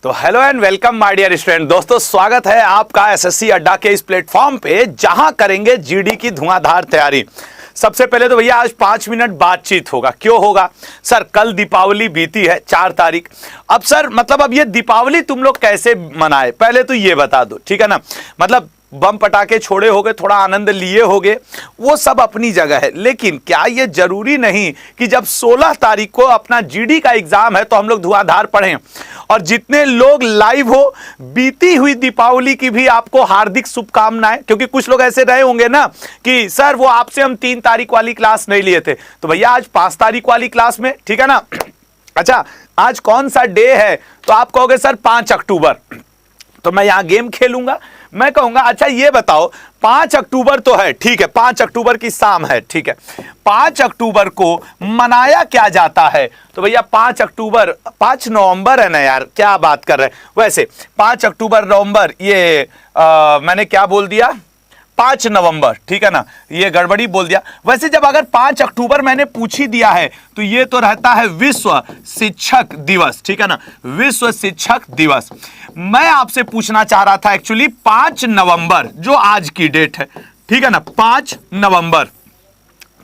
तो hello and welcome my dear student. दोस्तों स्वागत है आपका एसएससी अड्डा के इस प्लेटफॉर्म पे जहां करेंगे जीडी की धुआंधार तैयारी। सबसे पहले तो भैया आज 5 मिनट बातचीत होगा। क्यों होगा सर? कल दीपावली बीती है 4 तारीख। अब सर मतलब अब ये दीपावली तुम लोग कैसे मनाए पहले तो ये बता दो, ठीक है ना। मतलब बम पटाखे छोड़े होगे, थोड़ा आनंद लिए होगे, वो सब अपनी जगह है, लेकिन क्या ये जरूरी नहीं कि जब 16 तारीख को अपना जीडी का एग्जाम है तो हम लोग धुआंधार पढ़ें। और जितने लोग लाइव हो, बीती हुई दीपावली की भी आपको हार्दिक शुभकामनाएं। क्योंकि कुछ लोग ऐसे रहे होंगे ना कि सर वो आपसे हम 3 तारीख वाली क्लास नहीं लिए थे, तो भैया आज 5 तारीख वाली क्लास में, ठीक है ना। अच्छा आज कौन सा डे है? तो आप कहोगे सर 5 अक्टूबर, तो मैं यहां गेम खेलूंगा। मैं कहूंगा अच्छा ये बताओ 5 अक्टूबर तो है, ठीक है, 5 अक्टूबर की शाम है, ठीक है, 5 अक्टूबर को मनाया क्या जाता है? तो भैया 5 अक्टूबर, 5 नवंबर है ना यार, क्या बात कर रहे हैं। वैसे 5 अक्टूबर नवंबर ये मैंने क्या बोल दिया, 5 नवंबर, ठीक है ना, ये गड़बड़ी बोल दिया। वैसे जब अगर 5 अक्टूबर मैंने पूछ ही दिया है तो ये तो रहता है विश्व शिक्षक दिवस, ठीक है ना, विश्व शिक्षक दिवस। मैं आपसे पूछना चाह रहा था एक्चुअली 5 नवंबर जो आज की डेट है, ठीक है ना, 5 नवंबर।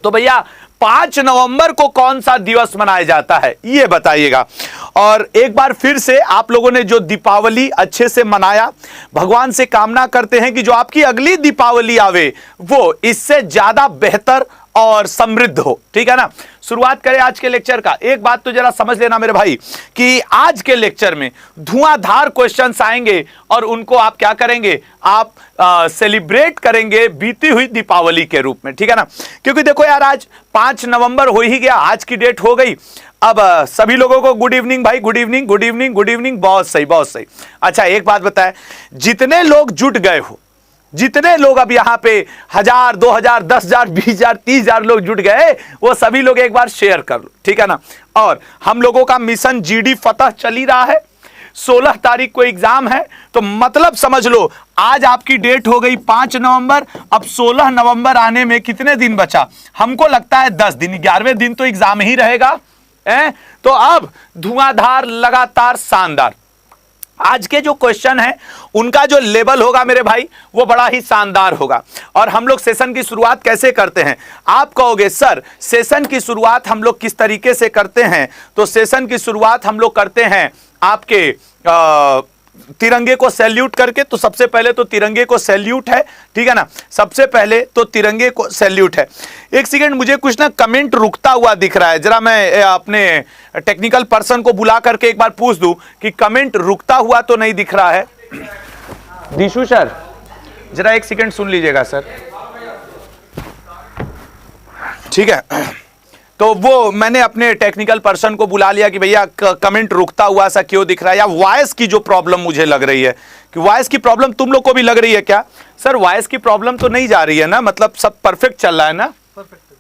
तो भैया 5 नवंबर को कौन सा दिवस मनाया जाता है ये बताइएगा। और एक बार फिर से आप लोगों ने जो दीपावली अच्छे से मनाया, भगवान से कामना करते हैं कि जो आपकी अगली दीपावली आवे वो इससे ज्यादा बेहतर और समृद्ध हो, ठीक है ना। शुरुआत करें आज के लेक्चर का। एक बात तो जरा समझ लेना मेरे भाई कि आज के लेक्चर में धुआंधार क्वेश्चंस आएंगे और उनको आप क्या करेंगे, आप सेलिब्रेट करेंगे बीती हुई दीपावली के रूप में, ठीक है ना। क्योंकि देखो यार आज 5 नवंबर हो ही गया, आज की डेट हो गई। अब सभी लोगों को गुड इवनिंग भाई, good evening, good evening, good evening, बहुत सही बहुत सही। अच्छा एक बात बताएं, जितने लोग जुट गए हो, जितने लोग अब यहां पे 1000, 2000, 10,000, 20,000, 30,000 लोग जुट गए, वो सभी लोग एक बार शेयर कर लो, ठीक है ना। और हम लोगों का मिशन जीडी फतह चल ही रहा है। 16 तारीख को एग्जाम है, तो मतलब समझ लो आज आपकी डेट हो गई 5 नवंबर। अब 16 नवंबर आने में कितने दिन बचा? हमको लगता है 10 दिन, 11वें दिन तो एग्जाम ही रहेगा। तो अब धुआंधार लगातार शानदार आज के जो क्वेश्चन है उनका जो लेवल होगा मेरे भाई वो बड़ा ही शानदार होगा। और हम लोग सेशन की शुरुआत कैसे करते हैं? आप कहोगे सर सेशन की शुरुआत हम लोग किस तरीके से करते हैं? तो सेशन की शुरुआत हम लोग करते हैं आपके तिरंगे को सैल्यूट करके। तो सबसे पहले तो तिरंगे को सैल्यूट है, ठीक है ना, सबसे पहले तो तिरंगे को सैल्यूट है। एक सेकंड, मुझे कुछ ना कमेंट रुकता हुआ दिख रहा है, जरा मैं अपने टेक्निकल पर्सन को बुला करके एक बार पूछ दूं कि कमेंट रुकता हुआ तो नहीं दिख रहा है। दिशु सर जरा एक सेकंड सुन लीजिएगा सर, ठीक है। तो वो मैंने अपने टेक्निकल पर्सन को बुला लिया कि भैया कमेंट रुकता हुआ सा क्यों दिख रहा है, या वॉइस की जो प्रॉब्लम मुझे लग रही है, कि वॉइस की प्रॉब्लम तुम लोग को भी लग रही है क्या? सर वॉइस की प्रॉब्लम तो नहीं जा रही है ना, मतलब सब परफेक्ट चल रहा है ना?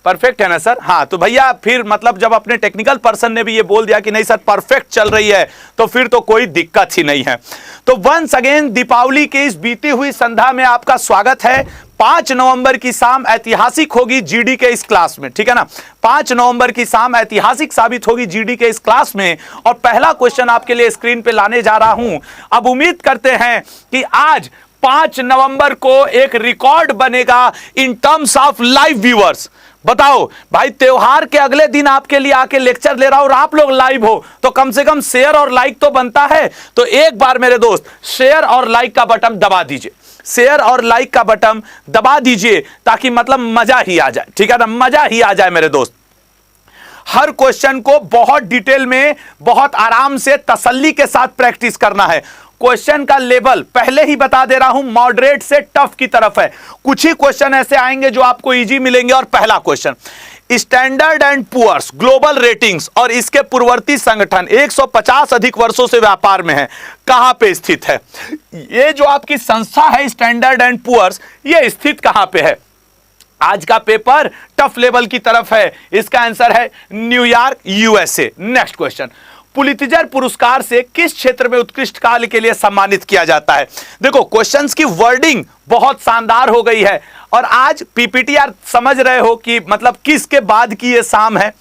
परफेक्ट है ना सर? हाँ तो भैया फिर मतलब जब अपने टेक्निकल पर्सन ने भी ये बोल दिया कि नहीं सर परफेक्ट चल रही है, तो फिर तो कोई दिक्कत ही नहीं है। तो वंस अगेन दीपावली के इस बीती हुई संध्या में आपका स्वागत है। 5 नवंबर की शाम ऐतिहासिक होगी जीडी के इस क्लास में, ठीक है ना। 5 नवंबर की शाम ऐतिहासिक साबित होगी जीडी के इस क्लास में। और पहला क्वेश्चन आपके लिए स्क्रीन पे लाने जा रहा हूं। अब उम्मीद करते हैं कि आज 5 नवंबर को एक रिकॉर्ड बनेगा in terms of live viewers. बताओ भाई, त्योहार के अगले दिन आपके लिए आके लेक्चर ले रहा हूं और आप लोग लाइव हो, तो कम से कम शेयर और लाइक तो बनता है। तो एक बार मेरे दोस्त शेयर और लाइक का बटन दबा दीजिए, शेयर और लाइक का बटन दबा दीजिए, ताकि मतलब मजा ही आ जाए, ठीक है ना, मजा ही आ जाए मेरे दोस्त। हर क्वेश्चन को बहुत डिटेल में, बहुत आराम से, तसल्ली के साथ प्रैक्टिस करना है। क्वेश्चन का लेवल पहले ही बता दे रहा हूं, मॉडरेट से टफ की तरफ है। कुछ ही क्वेश्चन ऐसे आएंगे जो आपको इजी मिलेंगे। और पहला question, standard and Poor's global ratings और इसके पूर्ववर्ती संगठन 150 अधिक वर्षों से व्यापार में है, कहां पे स्थित है? ये जो आपकी संस्था है स्टैंडर्ड एंड पुअर्स, ये स्थित कहां पे है? आज का पेपर टफ लेवल की तरफ है। इसका आंसर है New York, USA. Next question, Pulitzer पुरस्कार से किस क्षेत्र में उत्कृष्ट कार्य के लिए सम्मानित किया जाता है? देखो क्वेश्चंस की वर्डिंग बहुत शानदार हो गई है। और आज पीपीटी समझ रहे हो कि मतलब किसके बाद की ये शाम है।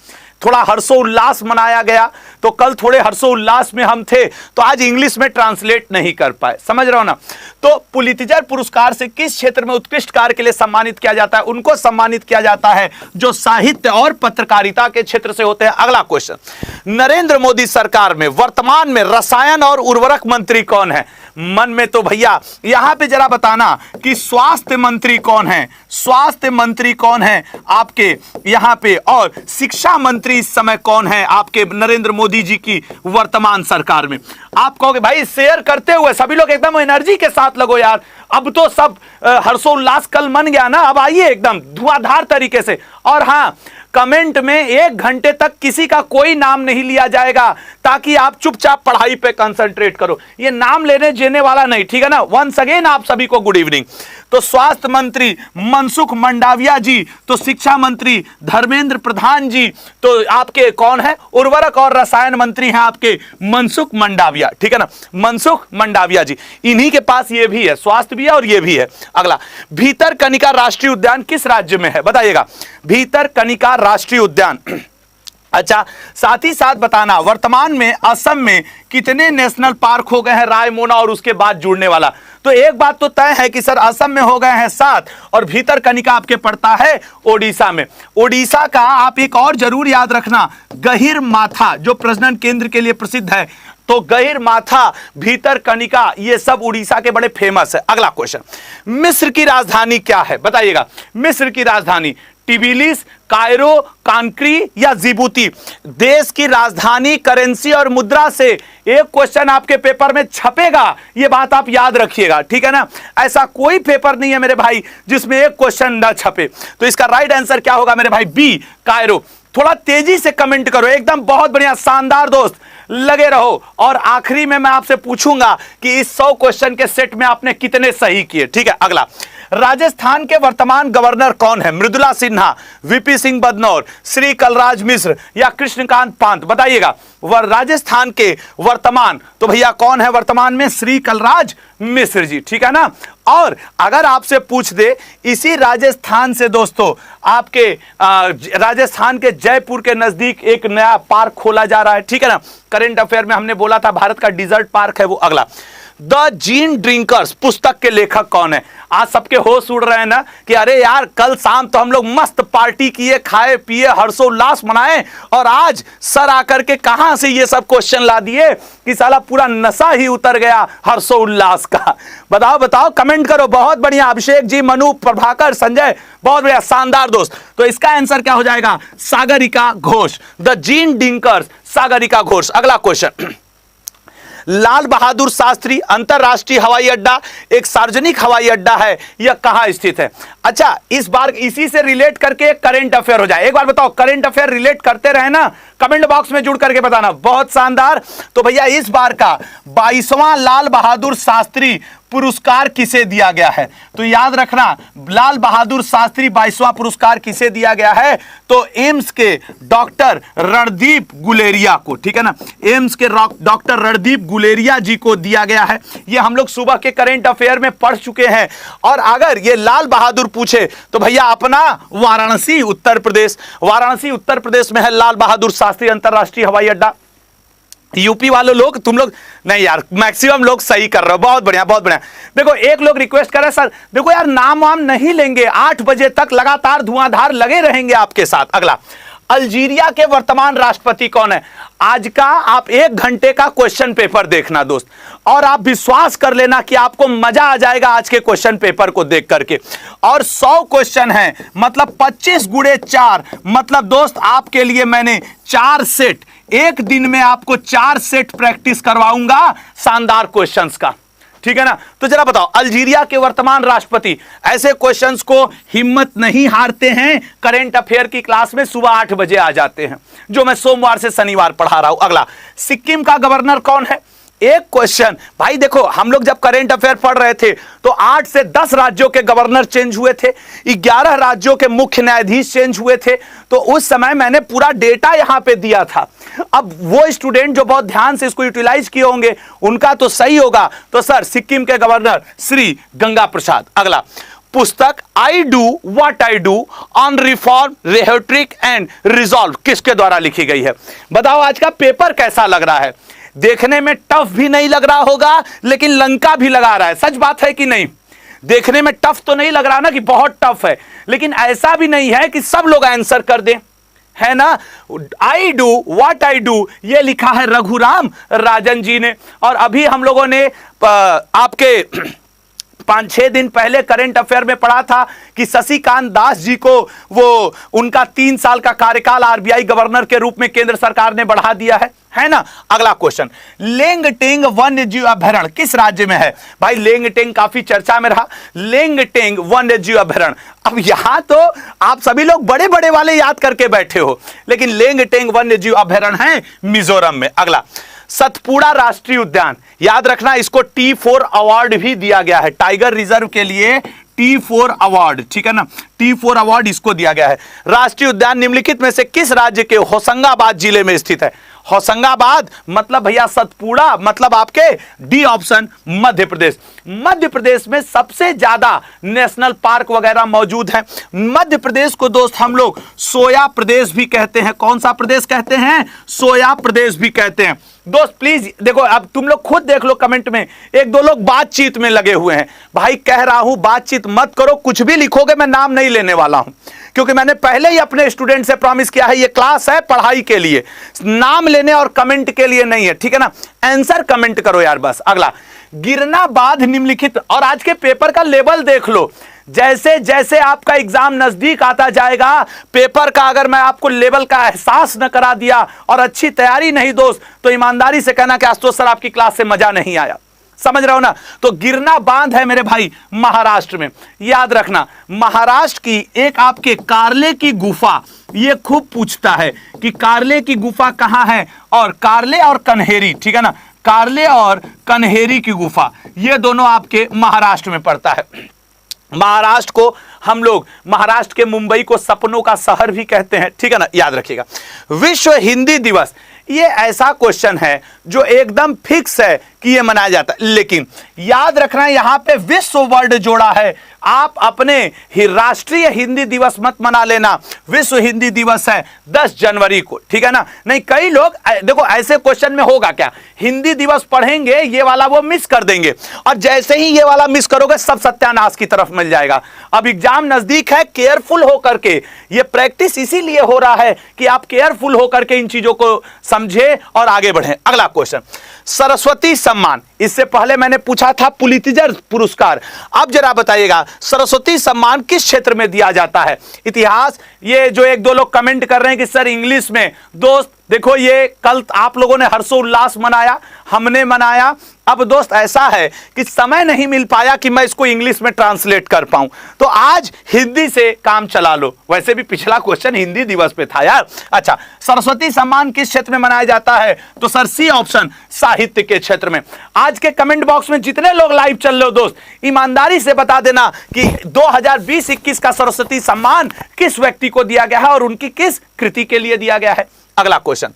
थोड़ा हर्षोल्लास मनाया गया, तो कल थोड़े हर्षोल्लास में हम थे तो आज इंग्लिश में ट्रांसलेट नहीं कर पाए, समझ रहे हो ना। तो पुलित्जर पुरस्कार से किस क्षेत्र में उत्कृष्ट कार्य के लिए सम्मानित किया जाता है? उनको सम्मानित किया जाता है जो साहित्य और पत्रकारिता के क्षेत्र से होते हैं। अगला क्वेश्चन, नरेंद्र मोदी सरकार में वर्तमान में रसायन और उर्वरक मंत्री कौन है? मन में तो भैया यहां पे जरा बताना कि स्वास्थ्य मंत्री कौन है, स्वास्थ्य मंत्री कौन है आपके यहां पे, और शिक्षा मंत्री इस समय कौन है आपके नरेंद्र मोदी जी की वर्तमान सरकार में। आप कहोगे भाई शेयर करते हुए सभी लोग एकदम एनर्जी के साथ लगो यार, अब तो सब हर्षोल्लास कल मन गया ना, अब आइए एकदम धुआंधार तरीके से। और हां, कमेंट में 1 घंटे तक किसी का कोई नाम नहीं लिया जाएगा ताकि आप चुपचाप पढ़ाई पे कंसंट्रेट करो, ये नाम लेने जेने वाला नहीं, ठीक है ना। वंस अगेन आप सभी को गुड इवनिंग। तो स्वास्थ्य मंत्री मनसुख मंडाविया जी, तो शिक्षा मंत्री धर्मेंद्र प्रधान जी, तो आपके कौन है? उर्वरक और रसायन मंत्री हैं आपके मनसुख मंडाविया, ठीक है ना, मनसुख मंडाविया जी। इन्हीं के पास ये भी है, स्वास्थ्य भी है और ये भी है। अगला, भीतरकनिका राष्ट्रीय उद्यान किस राज्य में है? बताइएगा, भीतरकनिका राष्ट्रीय उद्यान। अच्छा, साथ ही साथ बताना वर्तमान में असम में कितने नेशनल पार्क हो गए हैं रायमोना और उसके बाद जुड़ने वाला। तो एक बात तो तय है कि सर असम में हो गए हैं 7 और भीतरकनिका आपके पड़ता है ओडिशा में। ओडिशा का आप एक और जरूर याद रखना, गहिरमाथा जो प्रजनन केंद्र के लिए प्रसिद्ध है, तो गहिरमाथा, भीतरकनिका, ये सब उड़ीसा के बड़े फेमस है। अगला क्वेश्चन, मिस्र की राजधानी क्या है? बताइएगा, मिस्र की राजधानी टिबिलिस, कायरो, कांक्री या जिबूती? देश की राजधानी, करेंसी और मुद्रा से एक क्वेश्चन आपके पेपर में छपेगा, ये बात आप याद रखिएगा, ठीक है ना। ऐसा कोई पेपर नहीं है मेरे भाई जिसमें एक क्वेश्चन ना छपे। तो इसका राइट आंसर क्या होगा मेरे भाई? B, Cairo. थोड़ा तेजी से कमेंट करो, एकदम बहुत बढ़िया, शानदार दोस्त, लगे रहो। और आखिरी में मैं आपसे पूछूंगा कि इस 100 क्वेश्चन के सेट में आपने कितने सही किए, ठीक है। अगला, राजस्थान के वर्तमान गवर्नर कौन है? मृदुला सिन्हा, वीपी सिंह बदनौर, श्री कलराज मिश्र या कृष्णकांत पांत? बताइएगा, वह राजस्थान के वर्तमान, तो भैया कौन है वर्तमान में? श्री कलराज मिश्र जी, ठीक है ना। और अगर आपसे पूछ दे इसी राजस्थान से दोस्तों, आपके राजस्थान के जयपुर के नजदीक एक नया पार्क खोला जा रहा है, ठीक है ना। करंट अफेयर में हमने बोला था भारत का डिजर्ट पार्क है वो। अगला, द जीन ड्रिंकर्स पुस्तक के लेखक कौन है? आज सबके होश उड़ रहे हैं ना कि अरे यार कल शाम तो हम लोग मस्त पार्टी किए, खाए पिए, हर्षोल्लास मनाए, और आज सर आकर के कहां से ये सब क्वेश्चन ला दिए कि साला पूरा नशा ही उतर गया हर्षोल्लास का। बताओ बताओ, कमेंट करो। बहुत बढ़िया, अभिषेक जी, मनु, प्रभाकर, संजय, बहुत बढ़िया, शानदार दोस्त। तो इसका आंसर क्या हो जाएगा? Sagarika Ghosh, the gene drinkers, Sagarika Ghosh. अगला क्वेश्चन, लाल बहादुर शास्त्री अंतरराष्ट्रीय हवाई अड्डा एक सार्वजनिक हवाई अड्डा है, यह कहां स्थित है? अच्छा, इस बार इसी से रिलेट करके एक करंट अफेयर हो जाए। एक बार बताओ, करंट अफेयर रिलेट करते रहे ना, कमेंट बॉक्स में जुड़ करके बताना। बहुत शानदार। तो भैया इस बार का 22वां लाल बहादुर शास्त्री पुरस्कार किसे दिया गया है? तो याद रखना, लाल बहादुर शास्त्री 22वां पुरस्कार किसे दिया गया है? तो एम्स के डॉक्टर रणदीप गुलेरिया को, ठीक है ना, एम्स के डॉक्टर रणदीप गुलेरिया जी को दिया गया है। ये हम लोग सुबह के करंट अफेयर में पढ़ चुके हैं। और अगर ये लाल बहादुर पूछे तो भैया अपना वाराणसी उत्तर प्रदेश, वाराणसी उत्तर प्रदेश में है लाल बहादुर शास्त्री अंतरराष्ट्रीय हवाई अड्डा। यूपी वाले लोग, तुम लोग नहीं यार, मैक्सिमम लोग सही कर रहे हो, बहुत बढ़िया बहुत बढ़िया। देखो एक लोग रिक्वेस्ट कर रहे हैं, सर देखो यार नाम वाम नहीं लेंगे, 8 बजे तक लगातार धुआंधार लगे रहेंगे आपके साथ। अगला, अल्जीरिया के वर्तमान राष्ट्रपति कौन है? आज का आप 1 घंटे का क्वेश्चन पेपर देखना दोस्त, और आप विश्वास कर लेना कि आपको मजा आ जाएगा आज के क्वेश्चन पेपर को देख करके। और 100 क्वेश्चन है, मतलब 25 गुणे 4, मतलब दोस्त आपके लिए मैंने 4 सेट, एक दिन में आपको 4 सेट प्रैक्टिस करवाऊंगा शानदार क्वेश्चंस का, ठीक है ना। तो जरा बताओ, अल्जीरिया के वर्तमान राष्ट्रपति, ऐसे क्वेश्चंस को हिम्मत नहीं हारते हैं, करंट अफेयर की क्लास में सुबह 8 बजे आ जाते हैं, जो मैं सोमवार से शनिवार पढ़ा रहा हूं। अगला, सिक्किम का गवर्नर कौन है? एक क्वेश्चन भाई, देखो हम लोग जब करंट अफेयर पढ़ रहे थे तो 8 से 10 राज्यों के गवर्नर चेंज हुए थे, 11 राज्यों के मुख्य न्यायाधीश चेंज हुए थे। तो उस समय मैंने पूरा डेटा यहां पे दिया था। अब वो स्टूडेंट जो बहुत ध्यान से इसको यूटिलाइज किए होंगे उनका तो सही होगा। तो सर सिक्किम के गवर्नर श्री गंगा प्रसाद। अगला, पुस्तक I do what I do on reform rhetoric and resolve किसके द्वारा लिखी गई है? बताओ आज का पेपर कैसा लग रहा है? देखने में टफ भी नहीं लग रहा होगा, लेकिन लंका भी लगा रहा है। सच बात है कि नहीं? देखने में टफ तो नहीं लग रहा ना कि बहुत टफ है, लेकिन ऐसा भी नहीं है कि सब लोग आंसर कर दें, है ना। आई डू व्हाट आई डू ये लिखा है रघुराम राजन जी ने। और अभी हम लोगों ने आपके 5-6 दिन पहले करंट अफेयर में पढ़ा था कि शशिकांत दास जी को वो उनका 3 साल का कार्यकाल आरबीआई गवर्नर के रूप में केंद्र सरकार ने बढ़ा दिया है ना। अगला क्वेश्चन, लेंगटेंग वन्य जीव अभयारण्य किस राज्य में है? भाई लेंगटेंग काफी चर्चा में रहा, लेंगटेंग वन्य जीव अभयारण्य। अब यहां तो आप सभी लोग बड़े बड़े वाले याद करके बैठे हो, लेकिन लेंगटेंग वन्य जीव अभयारण्य है मिजोरम में। अगला, सतपुड़ा राष्ट्रीय उद्यान, याद रखना इसको T4 अवार्ड भी दिया गया है, टाइगर रिजर्व के लिए T4 अवार्ड, ठीक है ना, T4 अवार्ड इसको दिया गया है। राष्ट्रीय उद्यान निम्नलिखित में से किस राज्य के होशंगाबाद जिले में स्थित है? होशंगाबाद मतलब भैया सतपुड़ा, मतलब आपके डी ऑप्शन मध्य प्रदेश। मध्य प्रदेश में सबसे ज्यादा नेशनल पार्क वगैरह मौजूद है। मध्य प्रदेश को दोस्त हम लोग सोया प्रदेश भी कहते हैं। कौन सा प्रदेश कहते हैं? सोया प्रदेश भी कहते हैं। दोस्त प्लीज देखो, अब तुम लोग खुद देख लो कमेंट में, 1-2 लोग बातचीत में लगे हुए हैं। भाई कह रहा हूं बातचीत मत करो, कुछ भी लिखोगे मैं नाम नहीं लेने वाला हूं, क्योंकि मैंने पहले ही अपने स्टूडेंट से प्रॉमिस किया है ये क्लास है पढ़ाई के लिए, नाम लेने और कमेंट के लिए नहीं है, ठीक है ना। आंसर कमेंट करो यार बस। अगला, गिरना बांध निम्नलिखित, और आज के पेपर का लेवल देख लो, जैसे जैसे आपका एग्जाम नजदीक आता जाएगा, पेपर का अगर मैं आपको लेवल का एहसास न करा दिया और अच्छी तैयारी नहीं दोस्त, तो ईमानदारी से कहना कि आशुतोष सर आपकी क्लास से मजा नहीं आया। समझ रहे हो ना। तो गिरना बांध है मेरे भाई महाराष्ट्र में। याद रखना, महाराष्ट्र की एक आपके कारले की गुफा, ये खूब पूछता है कि कारले की गुफा कहां है, और कारले और कन्हेरी, ठीक है ना, कारले और कन्हेरी की गुफा ये दोनों आपके महाराष्ट्र में पड़ता है। महाराष्ट्र को हम लोग, महाराष्ट्र के मुंबई को सपनों का शहर भी कहते हैं, ठीक है ना, याद रखिएगा। विश्व हिंदी दिवस, ये ऐसा क्वेश्चन है जो एकदम फिक्स है कि ये मनाया जाता है, लेकिन याद रखना यहां पे विश्व वर्ड जोड़ा है। आप अपने ही राष्ट्रीय हिंदी दिवस मत मना लेना, विश्व हिंदी दिवस है 10 जनवरी को, ठीक है ना। नहीं कई लोग देखो ऐसे क्वेश्चन में होगा क्या, हिंदी दिवस पढ़ेंगे ये वाला वो मिस कर देंगे, और जैसे ही ये वाला मिस करोगे सब सत्यानाश की तरफ मिल जाएगा। अब एग्जाम नजदीक है, केयरफुल होकर के, ये प्रैक्टिस इसीलिए हो रहा है कि आप केयरफुल होकर के इन चीजों को समझे और आगे बढ़े। अगला क्वेश्चन, सरस्वती सम्मान, इससे पहले मैंने पूछा था पुलित्जर पुरस्कार, अब जरा बताइएगा सरस्वती सम्मान किस क्षेत्र में दिया जाता है? इतिहास, ये जो 1-2 लोग कमेंट कर रहे हैं कि सर इंग्लिश में, दोस्त देखो ये कल आप लोगों ने हर्षोल्लास मनाया, हमने मनाया। अब दोस्त ऐसा है कि समय नहीं मिल पाया कि मैं इसको इंग्लिश में ट्रांसलेट कर पाऊं, तो आज हिंदी से काम चला लो। वैसे भी पिछला क्वेश्चन हिंदी दिवस पे था यार। अच्छा, सरस्वती सम्मान किस क्षेत्र में मनाया जाता है? तो सर सी ऑप्शन, साहित्य के क्षेत्र में। आज के कमेंट बॉक्स में जितने लोग लाइव चल रहे हो दोस्त, ईमानदारी से बता देना कि 2020-21 का सरस्वती सम्मान किस व्यक्ति को दिया गया है और उनकी किस कृति के लिए दिया गया है। अगला क्वेश्चन,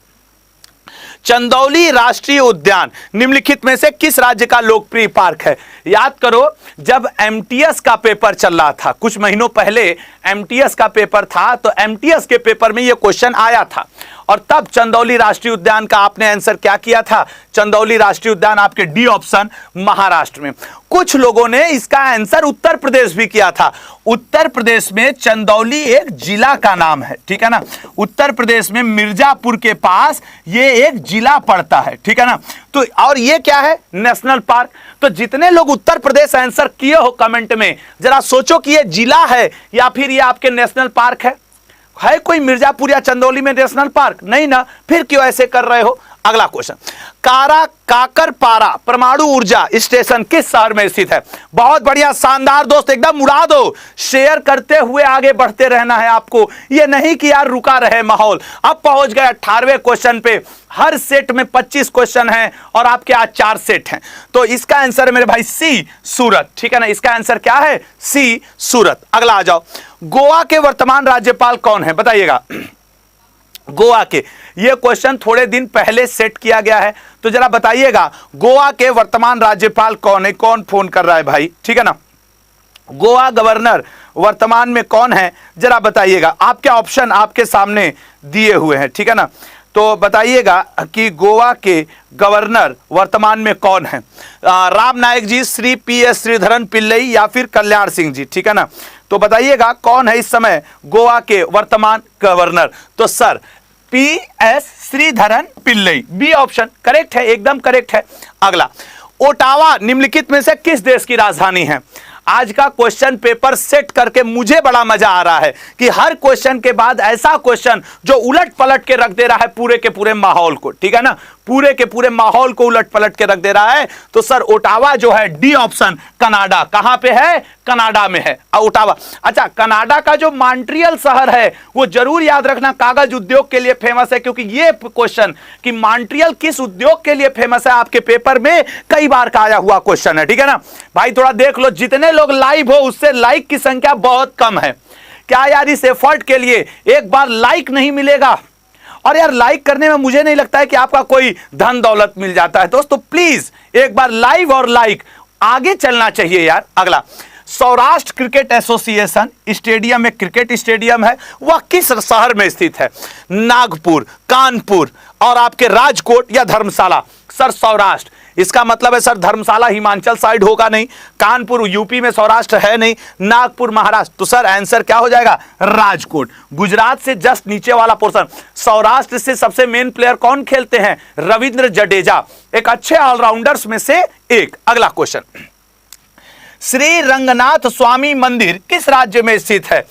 चंदौली राष्ट्रीय उद्यान निम्नलिखित में से किस राज्य का लोकप्रिय पार्क है? याद करो, जब एमटीएस का पेपर चल रहा था, कुछ महीनों पहले एमटीएस का पेपर था, तो एमटीएस के पेपर में यह क्वेश्चन आया था, और तब चंदौली राष्ट्रीय उद्यान का आपने आंसर क्या किया था? चंदौली राष्ट्रीय उद्यान आपके डी ऑप्शन महाराष्ट्र में। कुछ लोगों ने इसका आंसर उत्तर प्रदेश भी किया था। उत्तर प्रदेश में चंदौली एक जिला का नाम है, ठीक है ना, उत्तर प्रदेश में मिर्जापुर के पास ये एक जिला पड़ता है, ठीक है ना। तो और ये क्या है? National park. तो जितने लोग उत्तर प्रदेश आंसर किए हो कमेंट में, जरा सोचो कि ये जिला है या फिर ये आपके नेशनल पार्क है कोई मिर्जापुर या चंदौली में नेशनल पार्क? नहीं ना, फिर क्यों ऐसे कर रहे हो? अगला क्वेश्चन, काकरपारा परमाणु ऊर्जा स्टेशन किस शहर में स्थित है? बहुत बढ़िया, शानदार दोस्त, एकदम उड़ा दो। शेयर करते हुए आगे बढ़ते रहना है आपको, ये नहीं कि यार रुका रहे माहौल। अब पहुंच गए 18वें क्वेश्चन पे। हर सेट में 25 क्वेश्चन हैं और आपके आज 4 सेट हैं, तो इसका आंसर है मेरे भाई सी, सूरत, ठीक है ना। इसका आंसर क्या है? सी, सूरत। अगला आ जाओ, गोवा के वर्तमान राज्यपाल कौन है? बताइएगा। गोवा के, यह क्वेश्चन थोड़े दिन पहले सेट किया गया है, तो जरा बताइएगा गोवा के वर्तमान राज्यपाल कौन है? कौन फोन कर रहा है भाई, ठीक है ना। गोवा गवर्नर वर्तमान में कौन है, जरा बताइएगा। आपके ऑप्शन आपके सामने दिए हुए हैं, ठीक है ना, तो बताइएगा कि गोवा के गवर्नर वर्तमान में कौन है। राम नायक जी, श्री PS श्रीधरन पिल्लई या फिर कल्याण सिंह जी, ठीक है ना, तो बताइएगा कौन है इस समय गोवा के वर्तमान गवर्नर। तो sir PS Sreedharan Pillai, B option correct है, एकदम करेक्ट है। अगला, ओटावा निम्नलिखित में से किस देश की राजधानी है। आज का क्वेश्चन पेपर सेट करके मुझे बड़ा मजा आ रहा है कि हर क्वेश्चन के बाद ऐसा क्वेश्चन जो उलट पलट के रख दे रहा है पूरे के पूरे माहौल को, ठीक है ना, पूरे के पूरे माहौल को उलट पलट के रख दे रहा है। तो सर ओटावा जो है, डी ऑप्शन, कनाडा, कहां पे है, कनाडा में है ओटावा। अच्छा, कनाडा का जो मॉन्ट्रियल शहर है वो जरूर याद रखना, कागज उद्योग के लिए फेमस है, क्योंकि ये क्वेश्चन कि मॉन्ट्रियल किस उद्योग के लिए फेमस है आपके पेपर में कई बार का आया हुआ क्वेश्चन है, ठीक है ना भाई। थोड़ा देख लो, जितने लोग लाइव हो उससे लाइक की संख्या बहुत कम है। क्या यार इस एफर्ट के लिए एक बार लाइक नहीं मिलेगा? और यार लाइक करने में मुझे नहीं लगता है कि आपका कोई धन दौलत मिल जाता है। दोस्तों प्लीज एक बार लाइव और लाइक, आगे चलना चाहिए यार। अगला, सौराष्ट्र क्रिकेट एसोसिएशन स्टेडियम में क्रिकेट स्टेडियम है, वह किस शहर में स्थित है। नागपुर, कानपुर और आपके राजकोट या धर्मशाला। सर सौराष्ट्र, इसका मतलब है सर धर्मशाला हिमाचल साइड होगा नहीं, कानपुर यूपी में सौराष्ट्र है नहीं, नागपुर महाराष्ट्र। तो सर आंसर क्या हो जाएगा, राजकोट, गुजरात से जस्ट नीचे वाला पोर्शन। सौराष्ट्र से सबसे मेन प्लेयर कौन खेलते हैं, रविंद्र जडेजा, एक अच्छे ऑलराउंडर्स में से एक। अगला क्वेश्चन, श्री रंगनाथ स्वामी मंदिर किस राज्य में स्थित है।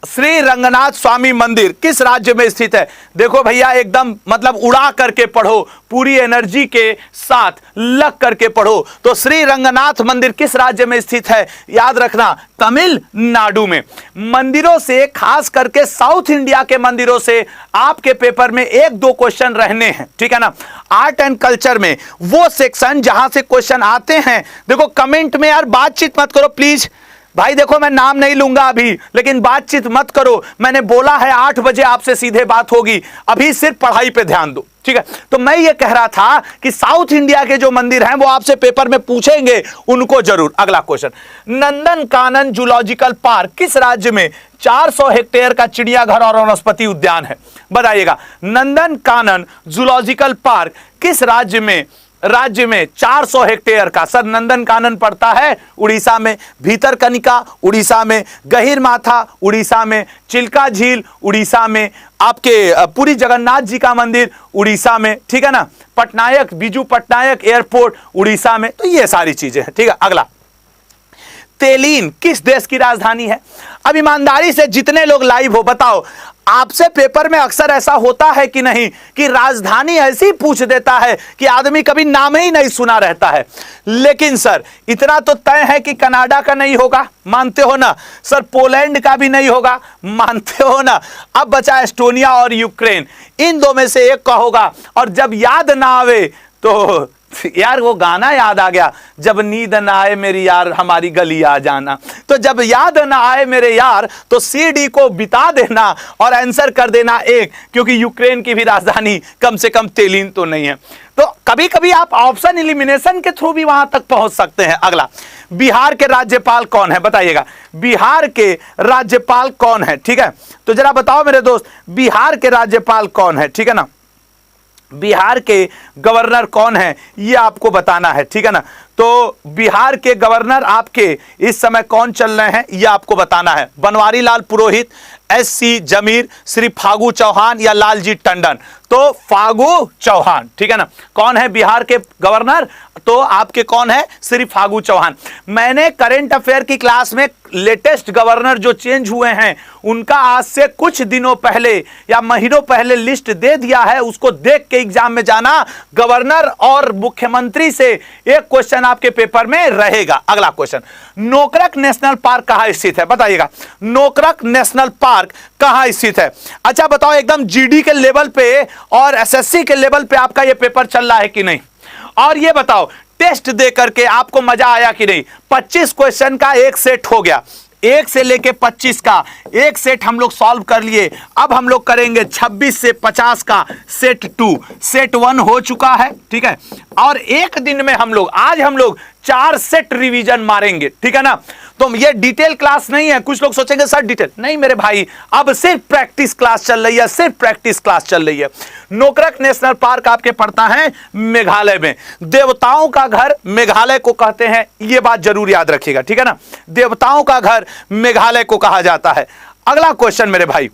श्री रंगनाथ स्वामी मंदिर किस राज्य में स्थित है। देखो भैया एकदम मतलब उड़ा करके पढ़ो, पूरी एनर्जी के साथ लग करके पढ़ो। तो श्री रंगनाथ मंदिर किस राज्य में स्थित है, याद रखना तमिलनाडु में। मंदिरों से, खास करके साउथ इंडिया के मंदिरों से आपके पेपर में एक दो क्वेश्चन रहने हैं, ठीक है ना। आर्ट एंड कल्चर में वो सेक्शन जहां से क्वेश्चन आते हैं, देखो कमेंट में यार बातचीत मत करो प्लीज भाई। देखो मैं नाम नहीं लूंगा अभी, लेकिन बातचीत मत करो। मैंने बोला है 8 बजे आपसे सीधे बात होगी, अभी सिर्फ पढ़ाई पे ध्यान दो, ठीक है। तो मैं ये कह रहा था कि साउथ इंडिया के जो मंदिर हैं वो आपसे पेपर में पूछेंगे, उनको जरूर। अगला क्वेश्चन, नंदनकानन जूलॉजिकल पार्क किस राज्य में 400 हेक्टेयर का चिड़ियाघर और वनस्पति उद्यान है। बताइएगा, नंदनकानन जूलॉजिकल पार्क किस राज्य में 400 हेक्टेयर का। सर नंदनकानन पड़ता है उड़ीसा में, भीतरकनिका उड़ीसा में, गहिरमाथा उड़ीसा में, चिल्का झील उड़ीसा में, आपके पुरी जगन्नाथ जी का मंदिर उड़ीसा में, ठीक है ना, पटनायक बिजू पटनायक एयरपोर्ट उड़ीसा में। तो ये सारी चीजें हैं, ठीक है। अगला, तेलीन किस देश की राजधानी है। अब ईमानदारी से जितने लोग लाइव हो बताओ, आपसे पेपर में अक्सर ऐसा होता है कि नहीं कि राजधानी ऐसी पूछ देता है कि आदमी कभी नाम ही नहीं सुना रहता है। लेकिन सर इतना तो तय है कि कनाडा का नहीं होगा, मानते हो ना। सर पोलैंड का भी नहीं होगा, मानते हो ना। अब बचा एस्टोनिया और यूक्रेन, इन दो में से एक का होगा। और जब याद ना आवे तो यार वो गाना याद आ गया, जब नींद ना आए मेरी यार हमारी गली आ जाना। तो जब याद ना आए मेरे यार तो CD को बिता देना और आंसर कर देना एक, क्योंकि यूक्रेन की भी राजधानी कम से कम तेलीन तो नहीं है। तो कभी कभी आप ऑप्शन एलिमिनेशन के थ्रू भी वहां तक पहुंच सकते हैं। अगला, बिहार के राज्यपाल कौन है, बताइएगा बिहार के राज्यपाल कौन है, ठीक है। तो जरा बताओ मेरे दोस्त, बिहार के राज्यपाल कौन है, ठीक है ना। बिहार के गवर्नर कौन है ये आपको बताना है, ठीक है ना। तो बिहार के गवर्नर आपके इस समय कौन चल रहे हैं ये आपको बताना है। बनवारी लाल पुरोहित, SC जमीर, श्री फागू चौहान या लालजी टंडन। तो फागू चौहान, ठीक है ना। कौन है बिहार के गवर्नर, तो आपके कौन है, श्री फागू चौहान। मैंने करंट अफेयर की क्लास में लेटेस्ट गवर्नर जो चेंज हुए हैं उनका आज से कुछ दिनों पहले या महीनों पहले लिस्ट दे दिया है, उसको देख के एग्जाम में जाना। गवर्नर और मुख्यमंत्री से एक क्वेश्चन आपके पेपर में रहेगा। अगला क्वेश्चन, नोकरक नेशनल पार्क कहां स्थित है, बताइएगा नोकरक नेशनल पार्क कहां स्थित है। अच्छा बताओ, एकदम GD के लेवल पे और SSC के लेवल पे आपका ये पेपर चल रहा है कि नहीं। और ये बताओ, टेस्ट दे करके आपको मजा आया कि नहीं। 25 क्वेश्चन का एक सेट हो गया, 1 से लेके 25 का एक सेट हम लोग सॉल्व कर लिए। अब हम लोग करेंगे 26 से 50 का सेट 2। सेट 1 हो चुका है, ठीक है। और एक दिन में हम लोग, आज हम लोग 4 सेट रिवीजन मारेंगे, ठीक है ना। तो ये डिटेल क्लास नहीं है। कुछ लोग सोचेंगे सर डिटेल नहीं मेरे भाई, अब सिर्फ प्रैक्टिस क्लास चल रही है, सिर्फ प्रैक्टिस क्लास चल रही है। नोकरक नेशनल पार्क आपके पड़ता है मेघालय में। देवताओं का घर मेघालय को कहते हैं, यह बात जरूर याद रखिएगा, ठीक है ना। देवताओं का घर मेघालय को कहा जाता है। अगला क्वेश्चन मेरे भाई,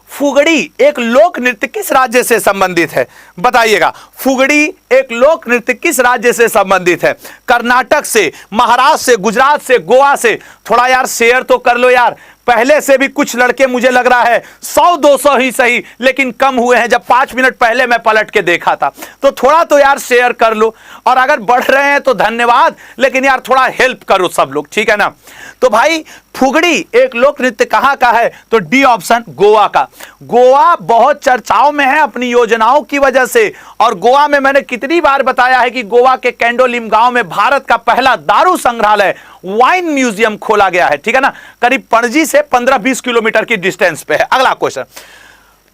फुगड़ी एक लोक नृत्य किस राज्य से संबंधित है? बताइएगा। फुगड़ी एक लोक नृत्य किस राज्य से संबंधित है? कर्नाटक से, महाराष्ट्र से, गुजरात से, गोवा से? थोड़ा यार शेयर तो कर लो यार। पहले से भी कुछ लड़के मुझे लग रहा है 100-200 ही सही, लेकिन कम हुए हैं। जब 5 मिनट पहले मैं पलट के देखा था, तो थोड़ा तो यार शेयर कर लो। और अगर बढ़ रहे हैं तो धन्यवाद, लेकिन यार थोड़ा हेल्प करो सब लोग, ठीक है ना। तो भाई फुगड़ी एक लोक नृत्य कहां का है? तो डी ऑप्शन, गोवा का। गोवा बहुत चर्चाओं में है अपनी योजनाओं की वजह से। और गोवा में मैंने कितनी बार बताया है कि गोवा के कैंडोलिम गांव में भारत का पहला दारू संग्रहालय, वाइन म्यूजियम खोला गया है, ठीक है ना। करीब पणजी से 15-20 किलोमीटर की डिस्टेंस पे है। अगला क्वेश्चन,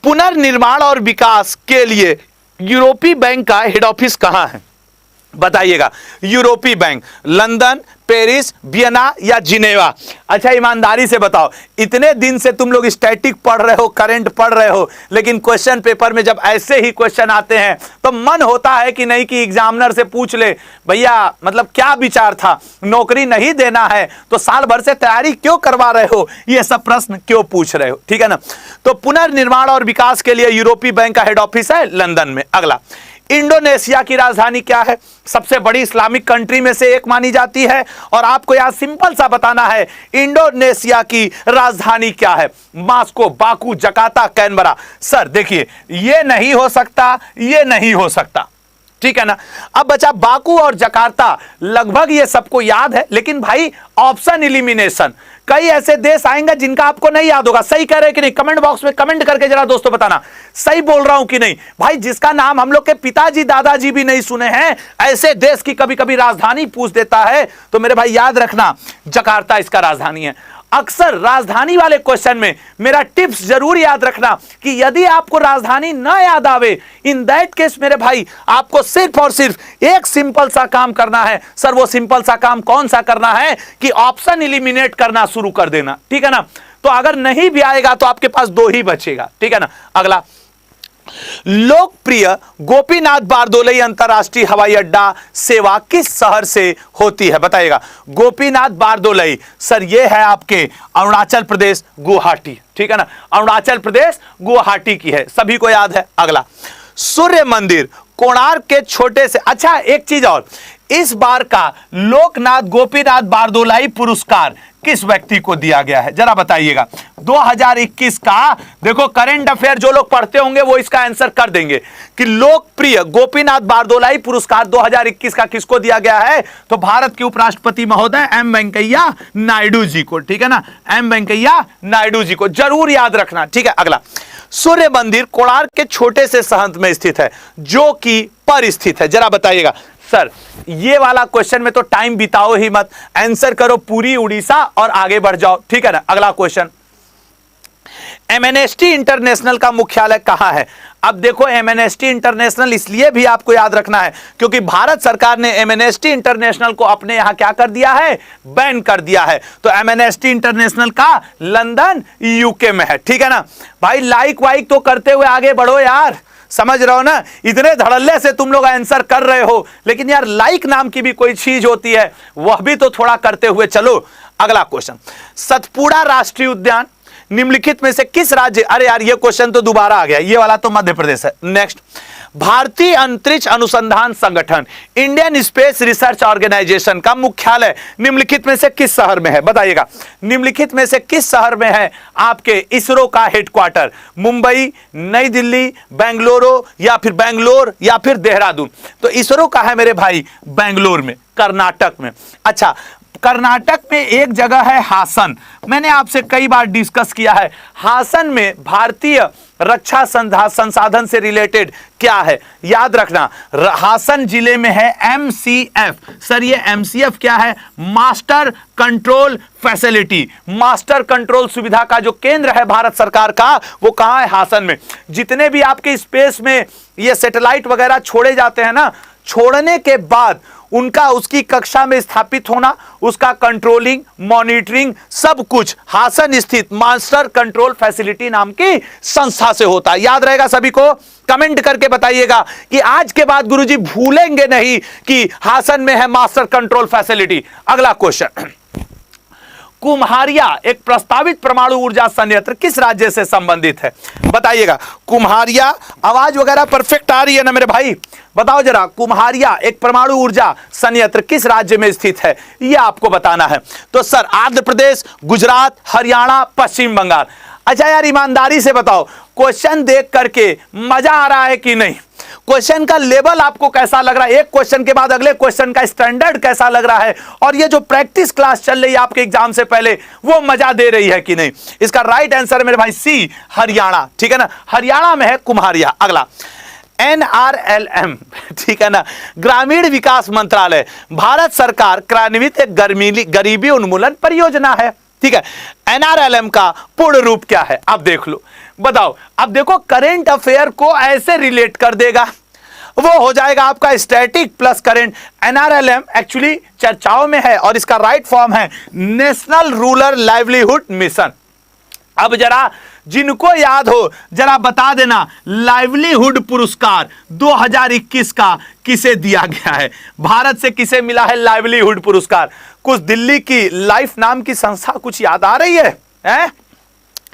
पुनर्निर्माण और विकास के लिए यूरोपीय बैंक का हेड ऑफिस कहां है? बताइएगा। यूरोपीय बैंक, लंदन, पेरिस, वियना या जिनेवा? अच्छा ईमानदारी से बताओ, इतने दिन से तुम लोग स्टैटिक पढ़ रहे हो, करंट पढ़ रहे हो, लेकिन क्वेश्चन पेपर में जब ऐसे ही क्वेश्चन आते हैं तो मन होता है कि नहीं कि एग्जामिनर से पूछ ले, भैया मतलब क्या विचार था, नौकरी नहीं देना है तो साल भर से तैयारी क्यों करवा रहे हो, ये सब प्रश्न क्यों पूछ रहे हो, ठीक है ना। तो पुनर्निर्माण और विकास के लिए यूरोपीय बैंक का हेड ऑफिस है लंदन में। अगला, इंडोनेशिया की राजधानी क्या है? सबसे बड़ी इस्लामिक कंट्री में से एक मानी जाती है। और आपको यहां सिंपल सा बताना है, इंडोनेशिया की राजधानी क्या है? Moscow, Baku, Jakarta, Canberra? Sir देखिए, ये नहीं हो सकता, ये नहीं हो सकता, ठीक है ना। अब बचा बाकू और जकार्ता, लगभग ये सबको याद है, लेकिन भाई ऑप्शन एलिमिनेशन, कई ऐसे देश आएंगे जिनका आपको नहीं याद होगा। सही कह रहे हैं कि नहीं? कमेंट बॉक्स में कमेंट करके जरा दोस्तों बताना सही बोल रहा हूं कि नहीं। भाई जिसका नाम हम लोग के पिताजी दादाजी भी नहीं सुने हैं, ऐसे देश की कभी कभी राजधानी पूछ देता है, तो मेरे भाई याद रखना जकार्ता इसका राजधानी है। अक्सर राजधानी वाले क्वेश्चन में मेरा टिप्स जरूर याद रखना कि यदि आपको राजधानी ना याद आवे, इन दैट केस मेरे भाई आपको सिर्फ और सिर्फ एक सिंपल सा काम करना है। सर वो सिंपल सा काम कौन सा करना है? कि ऑप्शन एलिमिनेट करना शुरू कर देना, ठीक है ना। तो अगर नहीं भी आएगा तो आपके पास 2 ही बचेगा, ठीक है ना। अगला, लोकप्रिय गोपीनाथ बारदोलई अंतरराष्ट्रीय हवाई अड्डा सेवा किस शहर से होती है? बताइएगा। गोपीनाथ बारदोलई, सर ये है आपके अरुणाचल प्रदेश, गुवाहाटी, ठीक है ना। अरुणाचल प्रदेश गुवाहाटी की है, सभी को याद है। अगला, सूर्य मंदिर कोणार्क के छोटे से, अच्छा एक चीज और, इस बार का लोकनाथ गोपीनाथ बारदोलाई पुरस्कार किस व्यक्ति को दिया गया है? जरा बताइएगा। 2021 का, देखो करंट अफेयर जो लोग पढ़ते होंगे वो इसका आंसर कर देंगे कि लोकप्रिय गोपीनाथ बारदोलाई पुरस्कार 2021 का किसको दिया गया है? तो भारत के उपराष्ट्रपति महोदय एम वेंकैया नायडू जी को, ठीक है ना। एम वेंकैया नायडू जी को जरूर याद रखना, ठीक है। अगला, सूर्य मंदिर कोणार्क के छोटे से सहंत में स्थित है, जो कि पर स्थित है। जरा बताइएगा। सर ये वाला क्वेश्चन में तो टाइम बिताओ ही मत, आंसर करो पूरी उड़ीसा और आगे बढ़ जाओ, ठीक है ना। अगला क्वेश्चन, एमएनएसटी इंटरनेशनल का मुख्यालय कहां है? अब देखो एमएनएसटी इंटरनेशनल इसलिए भी आपको याद रखना है क्योंकि भारत सरकार ने एमएनएसटी इंटरनेशनल को अपने यहां क्या कर दिया है? बैन कर दिया है। तो एमएनएसटी इंटरनेशनल का लंदन यूके में है, ठीक है ना। भाई लाइक वाइक तो करते हुए आगे बढ़ो यार, समझ रहे हो ना। इतने धड़ल्ले से तुम लोग आंसर कर रहे हो, लेकिन यार लाइक नाम की भी कोई चीज होती है, वह भी तो थोड़ा करते हुए चलो। अगला क्वेश्चन, सतपुड़ा राष्ट्रीय उद्यान निम्नलिखित में से किस राज्य, अरे यार ये क्वेश्चन तो दोबारा आ गया, ये वाला तो मध्य प्रदेश है। नेक्स्ट, भारतीय अंतरिक्ष अनुसंधान संगठन इंडियन स्पेस रिसर्च ऑर्गेनाइजेशन का मुख्यालय निम्नलिखित में से किस शहर में है? बताइएगा। निम्नलिखित में से किस शहर में है आपके इसरो का हेडक्वार्टर? मुंबई, नई दिल्ली, बेंगलुरु या फिर बेंगलोर या फिर देहरादून? तो इसरो का है मेरे भाई बेंगलोर में, कर्नाटक में। अच्छा, कर्नाटक में एक जगह है हासन, मैंने आपसे कई बार डिस्कस किया है। हासन में भारतीय रक्षा संसाधन से रिलेटेड क्या है? याद रखना, हासन जिले में है एमसीएफ। सर ये एमसीएफ क्या है? Master control facility, master control सुविधा का जो केंद्र है भारत सरकार का, वो कहां है? हासन में। जितने भी आपके स्पेस में ये सैटेलाइट वगैरह छोड़े जाते हैं ना, छोड़ने के बाद उनका उसकी कक्षा में स्थापित होना, उसका कंट्रोलिंग, मॉनिटरिंग सब कुछ हासन स्थित मास्टर कंट्रोल फैसिलिटी नाम की संस्था से होता है। याद रहेगा सभी को? कमेंट करके बताइएगा कि आज के बाद गुरुजी भूलेंगे नहीं कि हासन में है मास्टर कंट्रोल फैसिलिटी। अगला क्वेश्चन, कुम्हारिया एक प्रस्तावित परमाणु ऊर्जा संयंत्र किस राज्य से संबंधित है? बताइएगा। कुम्हारिया, आवाज वगैरह परफेक्ट आ रही है ना मेरे भाई? बताओ जरा, कुम्हारिया एक परमाणु ऊर्जा संयंत्र किस राज्य में स्थित है, यह आपको बताना है। तो सर आंध्र प्रदेश, गुजरात, हरियाणा, पश्चिम बंगाल। अच्छा यार ईमानदारी से बताओ, क्वेश्चन देख करके मजा आ रहा है कि नहीं? क्वेश्चन का लेवल आपको कैसा लग रहा है? एक क्वेश्चन के बाद अगले क्वेश्चन का स्टैंडर्ड कैसा लग रहा है? और ये जो प्रैक्टिस क्लास चल रही है आपके एग्जाम से पहले, वो मजा दे रही है कि नहीं? इसका राइट आंसर मेरे भाई सी, हरियाणा। ठीक है ना, हरियाणा में है कुम्हारिया। अगला, NRLM, ठीक है ना, ग्रामीण विकास मंत्रालय, भारत सरकार कार्यान्वित एक गरीबी उन्मूलन परियोजना है। ठीक है, NRLM का पूर्ण रूप क्या है? आप देख लो, बताओ। अब देखो, करंट अफेयर को ऐसे रिलेट कर देगा, वो हो जाएगा आपका static plus current. NRLM actually चर्चाओं में है और इसका राइट फॉर्म है नेशनल रूरल लाइवलीहुड मिशन। अब जरा जिनको याद हो जरा बता देना, लाइवलीहुड पुरस्कार 2021 का किसे दिया गया है? भारत से किसे मिला है लाइवलीहुड पुरस्कार? कुछ दिल्ली की लाइफ नाम की संस्था कुछ याद आ रही है?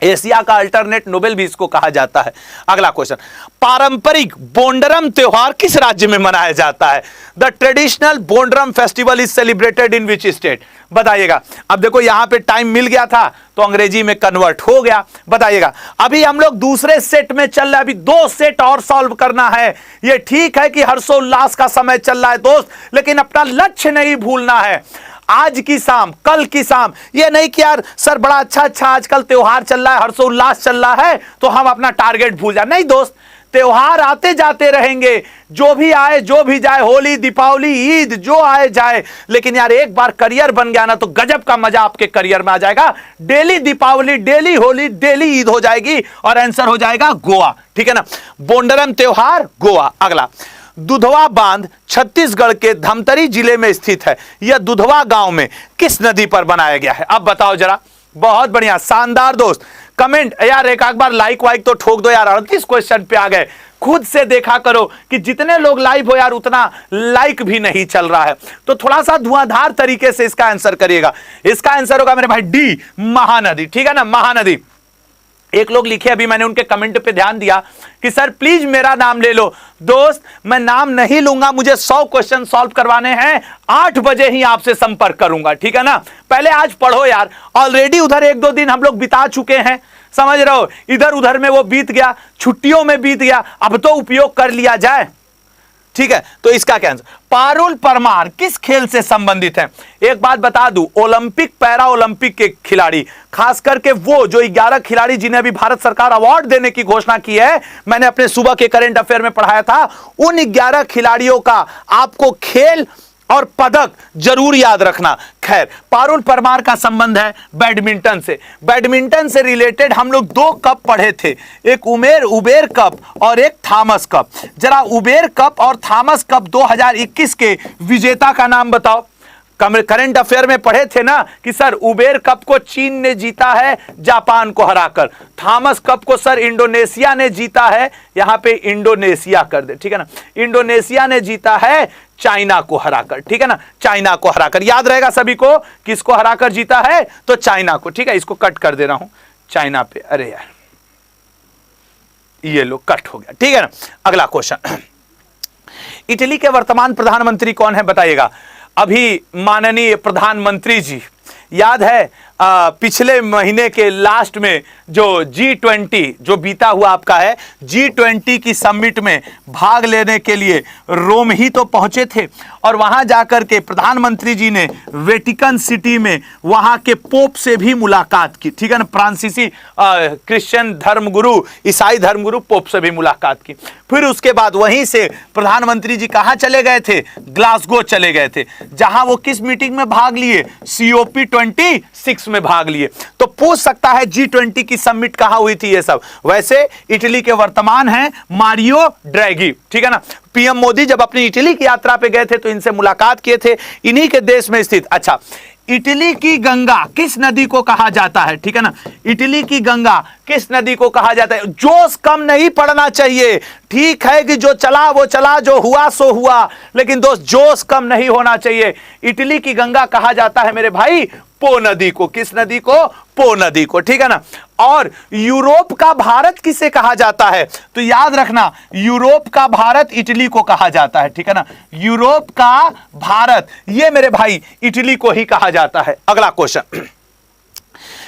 एशिया का अल्टरनेट नोबेल भी इसको कहा जाता है। अगला क्वेश्चन, पारंपरिक बोंडरम त्योहार किस राज्य में मनाया जाता है? The traditional Bonderam festival is celebrated in which state? बताइएगा। अब देखो यहां पे टाइम मिल गया था तो अंग्रेजी में कन्वर्ट हो गया। बताइएगा। अभी हम लोग दूसरे सेट में चल रहे हैं, अभी 2 सेट और सॉल्व करना है। ये ठीक है कि हर्षोल्लास का समय चल रहा है दोस्त, लेकिन अपना लक्ष्य नहीं भूलना है। आज की शाम, कल की शाम, ये नहीं कि यार सर बड़ा अच्छा आजकल त्योहार चल रहा है, हर्षोल्लास चल रहा है तो हम अपना टारगेट भूल जाए। नहीं दोस्त, त्योहार आते जाते रहेंगे, जो भी आए जो भी जाए, होली, दीपावली, ईद, जो आए जाए, लेकिन यार एक बार करियर बन गया ना तो गजब का मजा आपके करियर में आ जाएगा। Daily Deepavali, daily Holi, daily Eid हो जाएगी और आंसर हो जाएगा गोवा। ठीक है ना, बोंडरम त्योहार गोवा। अगला, दुधवा बांध छत्तीसगढ़ के धमतरी जिले में स्थित है। यह दुधवा गांव में किस नदी पर बनाया गया है? अब बताओ जरा। बहुत बढ़िया, शानदार दोस्त। कमेंट यार एक बार लाइक वाइक तो ठोक दो यार। 38 क्वेश्चन पे आ गए। खुद से देखा करो कि जितने लोग लाइव हो यार उतना लाइक भी नहीं चल रहा है, तो थोड़ा सा धुआंधार तरीके से इसका आंसर करिएगा। इसका आंसर होगा मेरे भाई डी, महानदी। ठीक है ना, महानदी। एक लोग लिखे, अभी मैंने उनके कमेंट पे ध्यान दिया कि सर प्लीज मेरा नाम ले लो। दोस्त मैं नाम नहीं लूंगा, मुझे 100 क्वेश्चन सॉल्व करवाने हैं, 8 बजे ही आपसे संपर्क करूंगा। ठीक है ना, पहले आज पढ़ो यार। ऑलरेडी उधर 1-2 दिन हम लोग बिता चुके हैं, समझ रहे हो, इधर उधर में वो बीत गया, छुट्टियों में बीत गया, अब तो उपयोग कर लिया जाए। ठीक है, तो इसका क्या आंसर? पारुल परमार किस खेल से संबंधित है? एक बात बता दूं, ओलंपिक, पैरा ओलंपिक के खिलाड़ी, खास करके वो जो 11 खिलाड़ी जिन्हें अभी भारत सरकार अवार्ड देने की घोषणा की है, मैंने अपने सुबह के करंट अफेयर में पढ़ाया था, उन 11 खिलाड़ियों का आपको खेल और पदक जरूर याद रखना। खैर, पारुल परमार का संबंध है बैडमिंटन से। बैडमिंटन से रिलेटेड हम लोग 2 कप पढ़े थे, एक उबेर कप और एक थॉमस कप। जरा उबेर कप और थॉमस कप 2021 के विजेता का नाम बताओ। करंट अफेयर में पढ़े थे ना कि सर उबेर कप को चीन ने जीता है जापान को हराकर, थॉमस कप को सर इंडोनेशिया ने जीता है, यहां पे इंडोनेशिया कर दे। ठीक है ना, इंडोनेशिया ने जीता है चाइना को हराकर। ठीक है ना, चाइना को हराकर। याद रहेगा सभी को किसको हराकर जीता है? तो चाइना को। ठीक है, इसको कट कर दे रहा हूं चाइना पे। अरे यार ये लो कट हो गया। ठीक है ना, अगला क्वेश्चन, इटली के वर्तमान प्रधानमंत्री कौन है? बताइएगा। अभी माननीय प्रधानमंत्री जी, याद है पिछले महीने के लास्ट में जो G20 जो बीता हुआ आपका है, G20 की समिट में भाग लेने के लिए रोम ही तो पहुंचे थे और वहां जाकर के प्रधानमंत्री जी ने वेटिकन सिटी में वहां के पोप से भी मुलाकात की। ठीक है ना, फ्रांसीसी क्रिश्चियन धर्मगुरु, ईसाई धर्मगुरु पोप से भी मुलाकात की। फिर उसके बाद वहीं से प्रधानमंत्री जी कहां चले गए थे? ग्लासगो चले गए थे, जहां वो किस मीटिंग में भाग लिए? COP26 में भाग लिए। तो पूछ सकता है G20 की समिट कहां हुई थी ये सब। वैसे इटली के वर्तमान हैं मारियो ड्रैगी। ठीक है ना, पीएम मोदी जब अपनी इटली की यात्रा पे गए थे तो इनसे मुलाकात किए थे, इन्हीं के देश में स्थित। अच्छा, इटली की गंगा किस नदी को कहा जाता है? ठीक है ना, इटली की गंगा किस नदी को कहा जाता है? जोश कम नहीं पड़ना चाहिए। ठीक है कि जो चला वो चला, जो हुआ सो हुआ, लेकिन दोस्त जोश कम नहीं होना चाहिए। इटली की गंगा कहा जाता है मेरे भाई पो नदी को। किस नदी को? पो नदी को, ठीक है ना। और यूरोप का भारत किसे कहा जाता है? तो याद रखना, यूरोप का भारत इटली को कहा जाता है, ठीक है ना। यूरोप का भारत ये मेरे भाई इटली को ही कहा जाता है। अगला क्वेश्चन,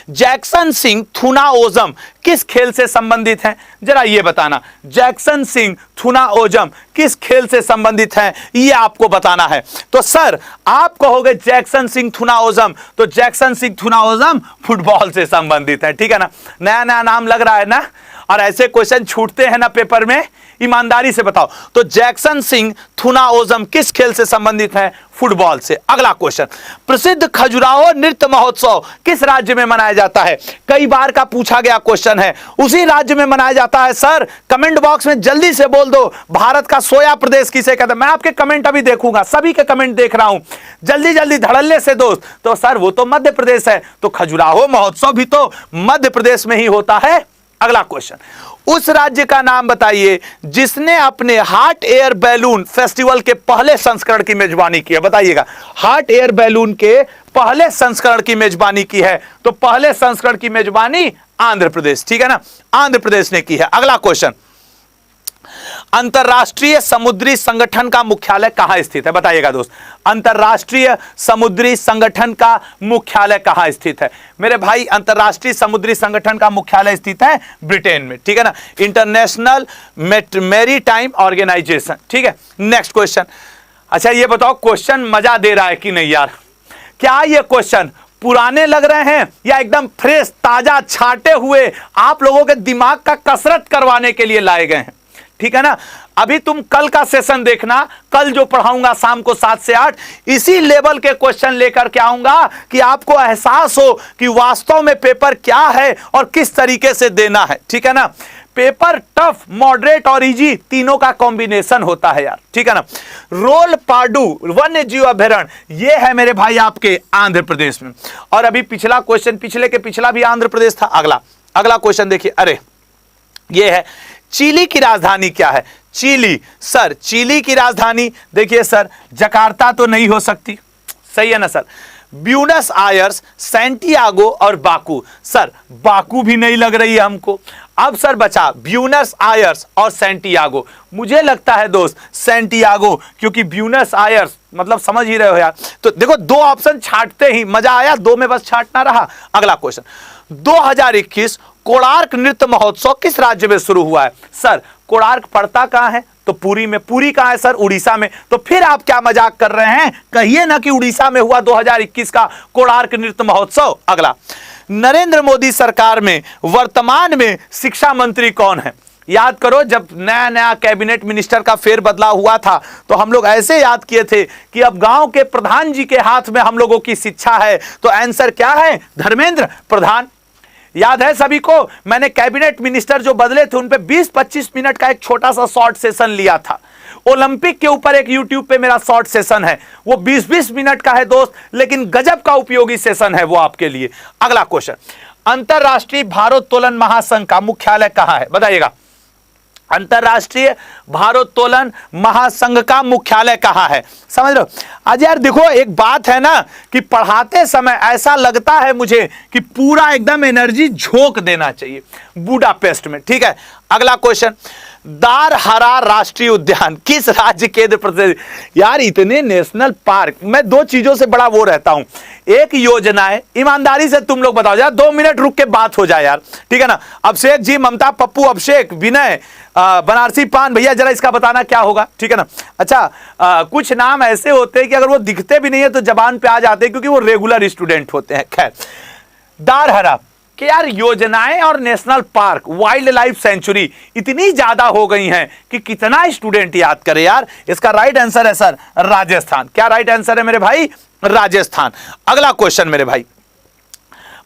जैक्सन सिंह थुनाओजम किस खेल से संबंधित हैं? जरा ये बताना, जैक्सन सिंह थुनाओजम किस खेल से संबंधित हैं, ये आपको बताना है। तो सर आप कहोगे जैक्सन सिंह थुनाओजम, तो जैक्सन सिंह थुनाओजम फुटबॉल से संबंधित है, ठीक है ना। नया नया नाम लग रहा है ना, और ऐसे क्वेश्चन छूटते हैं ना पेपर में, ईमानदारी से बताओ। तो जैक्सन सिंह थुनाओजम किस खेल से संबंधित है? फुटबॉल से। अगला क्वेश्चन, प्रसिद्ध खजुराहो नृत्य महोत्सव किस राज्य में मनाया जाता है? कई बार का पूछा गया क्वेश्चन है, उसी राज्य में मनाया जाता है। सर कमेंट बॉक्स में जल्दी से बोल दो, भारत का सोया प्रदेश किसे कहते हैं? मैं आपके कमेंट अभी देखूंगा, सभी के कमेंट देख रहा हूं, जल्दी जल्दी धड़ल्ले से दोस्त। तो सर वो तो मध्य प्रदेश है, तो खजुराहो महोत्सव भी तो मध्य प्रदेश में ही होता है। अगला क्वेश्चन, उस राज्य का नाम बताइए जिसने अपने हॉट एयर बैलून फेस्टिवल के पहले संस्करण की मेजबानी की है। बताइएगा, हॉट एयर बैलून के पहले संस्करण की मेजबानी की है, तो पहले संस्करण की मेजबानी आंध्र प्रदेश, ठीक है ना, आंध्र प्रदेश ने की है। अगला क्वेश्चन, अंतरराष्ट्रीय समुद्री संगठन का मुख्यालय कहां स्थित है? बताइएगा दोस्त, अंतरराष्ट्रीय समुद्री संगठन का मुख्यालय कहां स्थित है? मेरे भाई अंतरराष्ट्रीय समुद्री संगठन का मुख्यालय स्थित है ब्रिटेन में, ठीक है ना, इंटरनेशनल मैरीटाइम ऑर्गेनाइजेशन, ठीक है। नेक्स्ट क्वेश्चन, अच्छा ये बताओ क्वेश्चन मजा दे रहा है कि नहीं यार? क्या ये क्वेश्चन पुराने लग रहे हैं या एकदम फ्रेश ताजा छांटे हुए आप लोगों के दिमाग का कसरत करवाने के लिए लाए गए हैं? ठीक है ना, अभी तुम कल का सेशन देखना, कल जो पढ़ाऊंगा शाम को 7 से 8 इसी लेवल के क्वेश्चन लेकर के आऊंगा कि आपको एहसास हो कि वास्तव में पेपर क्या है और किस तरीके से देना है, ठीक है ना। पेपर टफ, मॉडरेट और इजी तीनों का कॉम्बिनेशन होता है यार, ठीक है ना। रोल पाडू वन्य जीव अभयारण्य ये है मेरे भाई आपके आंध्र प्रदेश में, और अभी पिछला क्वेश्चन पिछले के पिछला भी आंध्र प्रदेश था। अगला क्वेश्चन देखिए, अरे ये है, चिली की राजधानी क्या है? चिली, सर चिली की राजधानी देखिए सर, जकार्ता तो नहीं हो सकती, सही है ना सर। ब्यूनस आयर्स, सैंटियागो और बाकू, सर बाकू भी नहीं लग रही है हमको। अब सर बचा ब्यूनस आयर्स और सैंटियागो। मुझे लगता है दोस्त सैंटियागो, क्योंकि ब्यूनस आयर्स मतलब समझ ही रहे हो यार। तो देखो दो ऑप्शन छांटते ही मजा आया, दो में बस छांटना रहा। अगला क्वेश्चन, 2021 कोणार्क नृत्य महोत्सव किस राज्य में शुरू हुआ है? सर कोणार्क पड़ता कहां है? तो पुरी में। पुरी कहां है सर? उड़ीसा में। तो फिर आप क्या मजाक कर रहे हैं? कहिए ना कि उड़ीसा में हुआ 2021 का कोणार्क नृत्य महोत्सव। अगला, नरेंद्र मोदी सरकार में वर्तमान में शिक्षा मंत्री कौन है? याद करो, जब नया नया कैबिनेट मिनिस्टर का फेर बदलाव हुआ था तो हम लोग ऐसे याद किए थे कि अब गांव के प्रधान जी के हाथ में हम लोगों की शिक्षा है। तो आंसर क्या है? धर्मेंद्र प्रधान। याद है सभी को, मैंने कैबिनेट मिनिस्टर जो बदले थे उन पे 20-25 मिनट का एक छोटा सा शॉर्ट सेशन लिया था। ओलंपिक के ऊपर एक यूट्यूब पे मेरा शॉर्ट सेशन है, वो 20-20 मिनट का है दोस्त, लेकिन गजब का उपयोगी सेशन है वो आपके लिए। अगला क्वेश्चन, अंतरराष्ट्रीय भारोत्तोलन महासंघ का मुख्यालय कहां है? बताइएगा, अंतरराष्ट्रीय भारोत्तोलन महासंघ का मुख्यालय कहां है? समझ लो। आज यार देखो एक बात है ना कि पढ़ाते समय ऐसा लगता है मुझे कि पूरा एकदम एनर्जी झोंक देना चाहिए, बुडापेस्ट में, ठीक है। अगला क्वेश्चन, दारहरा राष्ट्रीय उद्यान किस राज्य केंद्र प्रदेश? यार इतने नेशनल पार्क, मैं दो चीजों से बड़ा वो रहता हूं, एक योजनाएं, ईमानदारी से तुम लोग बताओ यार, 2 मिनट रुक के बात हो जाए यार, ठीक है ना। अभिषेक जी, ममता, पप्पू, अभिषेक, विनय, बनारसी पान भैया, जरा इसका बताना क्या होगा, ठीक है ना। अच्छा कुछ नाम ऐसे होते हैं कि अगर वो दिखते भी नहीं है तो जबान पे आ जाते हैं क्योंकि वो रेगुलर स्टूडेंट होते हैं। खैर, दारहरा कि यार योजनाएं और national park, wild life sanctuary इतनी ज्यादा हो गई हैं कि कितना स्टूडेंट याद करे यार। इसका राइट आंसर है सर राजस्थान। क्या राइट आंसर है मेरे भाई? राजस्थान। अगला क्वेश्चन मेरे भाई,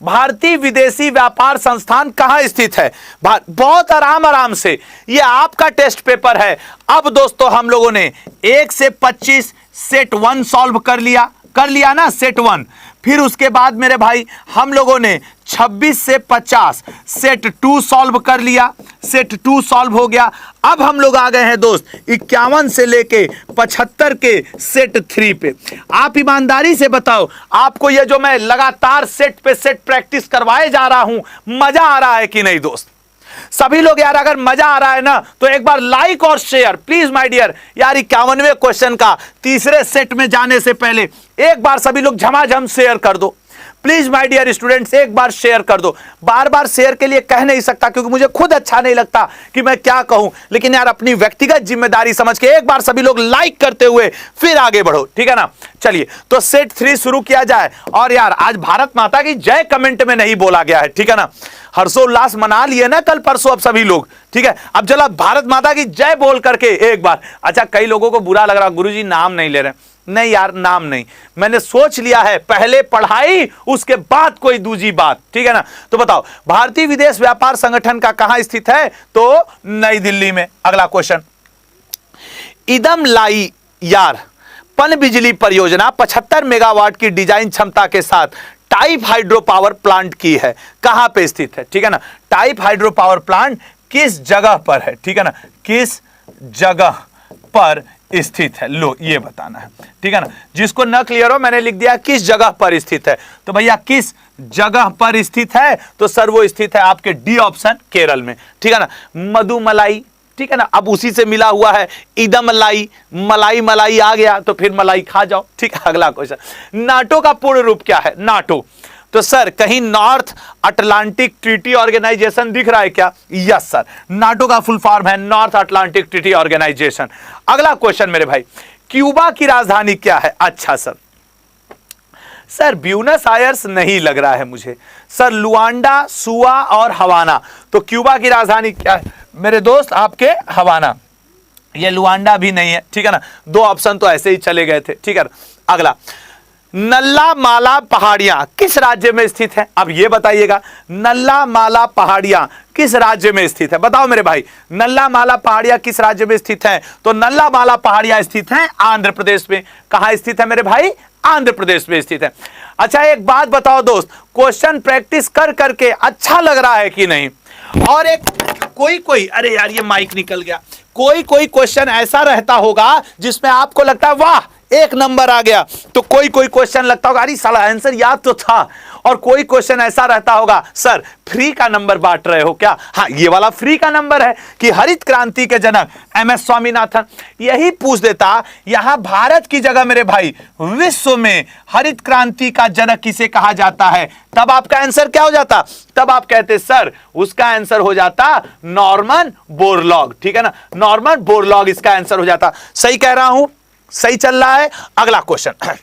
भारतीय विदेशी व्यापार संस्थान कहां स्थित है? बहुत आराम से, ये आपका टेस्ट पेपर है। अब दोस्तों हम लोगों ने 1 से 25 सेट 1 सॉल्व कर लिया ना, सेट 1। फिर उसके बाद मेरे भाई हम लोगों ने 26 से 50 सेट 2 सॉल्व कर लिया, सेट 2 सॉल्व हो गया। अब हम लोग आ गए हैं दोस्त 51 से लेके 75 के सेट 3 पे। आप ईमानदारी से बताओ, आपको ये जो मैं लगातार सेट पे सेट प्रैक्टिस करवाए जा रहा हूं, मजा आ रहा है कि नहीं दोस्त? सभी लोग यार अगर मजा आ रहा है ना तो एक बार लाइक और शेयर प्लीज माय डियर। यार 51वें क्वेश्चन का तीसरे सेट में जाने से पहले एक बार सभी लोग झमाझम शेयर कर दो प्लीज माय डियर स्टूडेंट्स, एक बार शेयर कर दो। बार बार शेयर के लिए कह नहीं सकता क्योंकि मुझे खुद अच्छा नहीं लगता कि मैं क्या कहूं, लेकिन यार अपनी व्यक्तिगत जिम्मेदारी समझ के एक बार सभी लोग लाइक करते हुए फिर आगे बढ़ो, ठीक है ना। चलिए तो सेट 3 शुरू किया जाए। और यार आज भारत माता की जय कमेंट में नहीं बोला गया है, ठीक है ना। हर्षोल्लास मना लिए ना कल परसों अब सभी लोग, ठीक है। अब चलो भारत माता की जय बोल करके एक बार। अच्छा कई लोगों को बुरा लग रहा, गुरुजी नाम नहीं ले रहे। नहीं यार नाम नहीं, मैंने सोच लिया है पहले पढ़ाई उसके बाद कोई दूसरी बात, ठीक है ना। तो बताओ भारतीय विदेश व्यापार संगठन का कहां स्थित है? तो नई दिल्ली में। अगला क्वेश्चन, इदम लाई यार पन बिजली परियोजना 75 मेगावाट की डिजाइन क्षमता के साथ टाइप हाइड्रो पावर प्लांट की है, कहां पे स्थित है? ठीक है ना। टाइप हाइड्रो पावर प्लांट किस जगह पर है? ठीक है ना, किस जगह पर स्थित है, लो ये बताना है, ठीक है ना। जिसको न क्लियर हो मैंने लिख दिया किस जगह पर स्थित है। तो भैया किस जगह पर स्थित है? तो सर वो स्थित है आपके डी ऑप्शन केरल में, ठीक है ना। मधुमलाई, ठीक है ना, अब उसी से मिला हुआ है इदम लाई, मलाई मलाई आ गया तो फिर मलाई खा जाओ, ठीक है। अगला क्वेश्चन, नाटो का पूर्ण रूप क्या है? नाटो, तो सर कहीं नॉर्थ अटलांटिक ट्रीटी ऑर्गेनाइजेशन दिख रहा है क्या? यस सर, नाटो का फुल फॉर्म है नॉर्थ अटलांटिक ट्रीटी ऑर्गेनाइजेशन। अगला क्वेश्चन मेरे भाई, क्यूबा की राजधानी क्या है? अच्छा सर ब्यूनस आयर्स नहीं लग रहा है मुझे सर, लुआंडा, सुआ और हवाना। तो क्यूबा की राजधानी क्या है मेरे दोस्त? आपके हवाना। ये लुआंडा भी नहीं है, ठीक है ना। 2 ऑप्शन तो ऐसे ही चले गए थे, ठीक है। अगला, नल्ला माला पहाड़ियां किस राज्य में स्थित है? अब ये बताइएगा नल्ला माला पहाड़ियां किस राज्य में स्थित है? बताओ मेरे भाई, नल्ला माला पहाड़ियां किस राज्य में स्थित है? तो नल्ला माला पहाड़ियां स्थित हैं आंध्र प्रदेश में। कहां स्थित है मेरे भाई? आंध्र प्रदेश में स्थित है। अच्छा एक बात बताओ दोस्त, क्वेश्चन प्रैक्टिस कर करके अच्छा लग रहा है कि नहीं? और एक कोई अरे यार ये माइक निकल गया, कोई क्वेश्चन ऐसा रहता होगा जिसमें आपको लगता है वाह 1 नंबर आ गया, तो कोई क्वेश्चन लगता होगा अरे साला आंसर याद तो था। और कोई क्वेश्चन ऐसा रहता होगा सर फ्री का नंबर बांट रहे हो क्या? हाँ ये वाला फ्री का नंबर है कि हरित क्रांति के जनक MS स्वामीनाथन। यही पूछ देता यहां भारत की जगह मेरे भाई विश्व में हरित क्रांति का जनक किसे कहा जाता है, तब आपका आंसर क्या हो जाता? तब आप कहते सर उसका आंसर हो जाता नॉर्मन बोरलॉग, ठीक है ना। नॉर्मन बोरलॉग इसका आंसर हो जाता। सही कह रहा हूं? सही चल रहा है। अगला क्वेश्चन,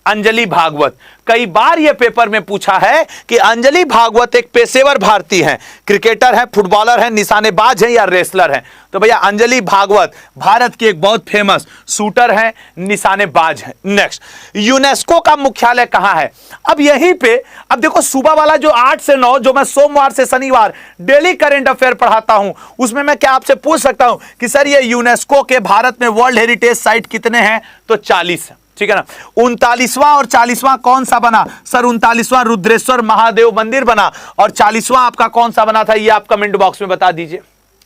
अंजलि भागवत, कई बार यह पेपर में पूछा है कि अंजलि भागवत एक पेशेवर भारतीय हैं, क्रिकेटर हैं, फुटबॉलर हैं, निशानेबाज हैं या रेसलर हैं? तो भैया अंजलि भागवत भारत की एक बहुत फेमस शूटर हैं, निशानेबाज हैं। नेक्स्ट, यूनेस्को का मुख्यालय कहां है? अब यहीं पे अब देखो सुबह वाला जो 8 से 9 जो मैं सोमवार से शनिवार डेली करंट अफेयर पढ़ाता हूं, उसमें मैं क्या आपसे पूछ सकता हूं कि सर ये यूनेस्को के भारत में वर्ल्ड हेरिटेज साइट कितने हैं? तो 40 है, ठीक है ना। 39वां और 40वां कौन सा बना? सर 39वां रुद्रेश्वर महादेव मंदिर बना, और 40वां आपका कौन सा बना था ये आप कमेंट बॉक्स में बता दीजिए,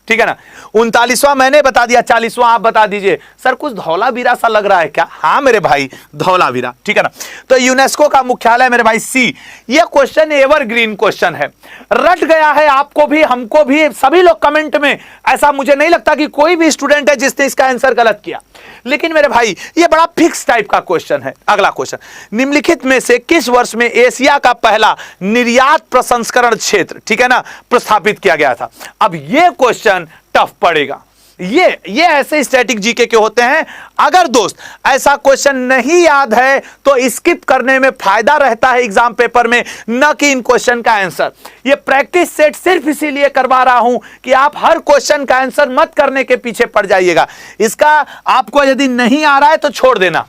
ठीक है ना। 39वां मैंने बता दिया, 40वां आप बता दीजिए। सर कुछ धौलावीरा सा लग रहा है क्या? हाँ मेरे भाई धौलावीरा, ठीक है ना। तो यूनेस्को का मुख्यालय मेरे भाई सी। ये क्वेश्चन एवरग्रीन क्वेश्चन है, रट गया है आपको भी हमको भी, सभी लोग कमेंट में। ऐसा मुझे नहीं लगता कि कोई भी स्टूडेंट है जिसने इसका आंसर गलत किया, लेकिन मेरे भाई ये बड़ा फिक्स टाइप का क्वेश्चन है। अगला क्वेश्चन, निम्नलिखित में से किस वर्ष में एशिया का पहला निर्यात प्रसंस्करण क्षेत्र, ठीक है ना, प्रस्थापित किया गया था? अब ये क्वेश्चन टफ पड़ेगा। ये ऐसे स्टैटिक जीके के होते हैं, अगर दोस्त ऐसा क्वेश्चन नहीं याद है तो स्किप करने में फायदा रहता है एग्जाम पेपर में, न कि इन क्वेश्चन का आंसर। ये प्रैक्टिस सेट सिर्फ इसीलिए करवा रहा हूं कि आप हर क्वेश्चन का आंसर मत करने के पीछे पड़ जाइएगा। इसका आपको यदि नहीं आ रहा है तो छोड़ देना,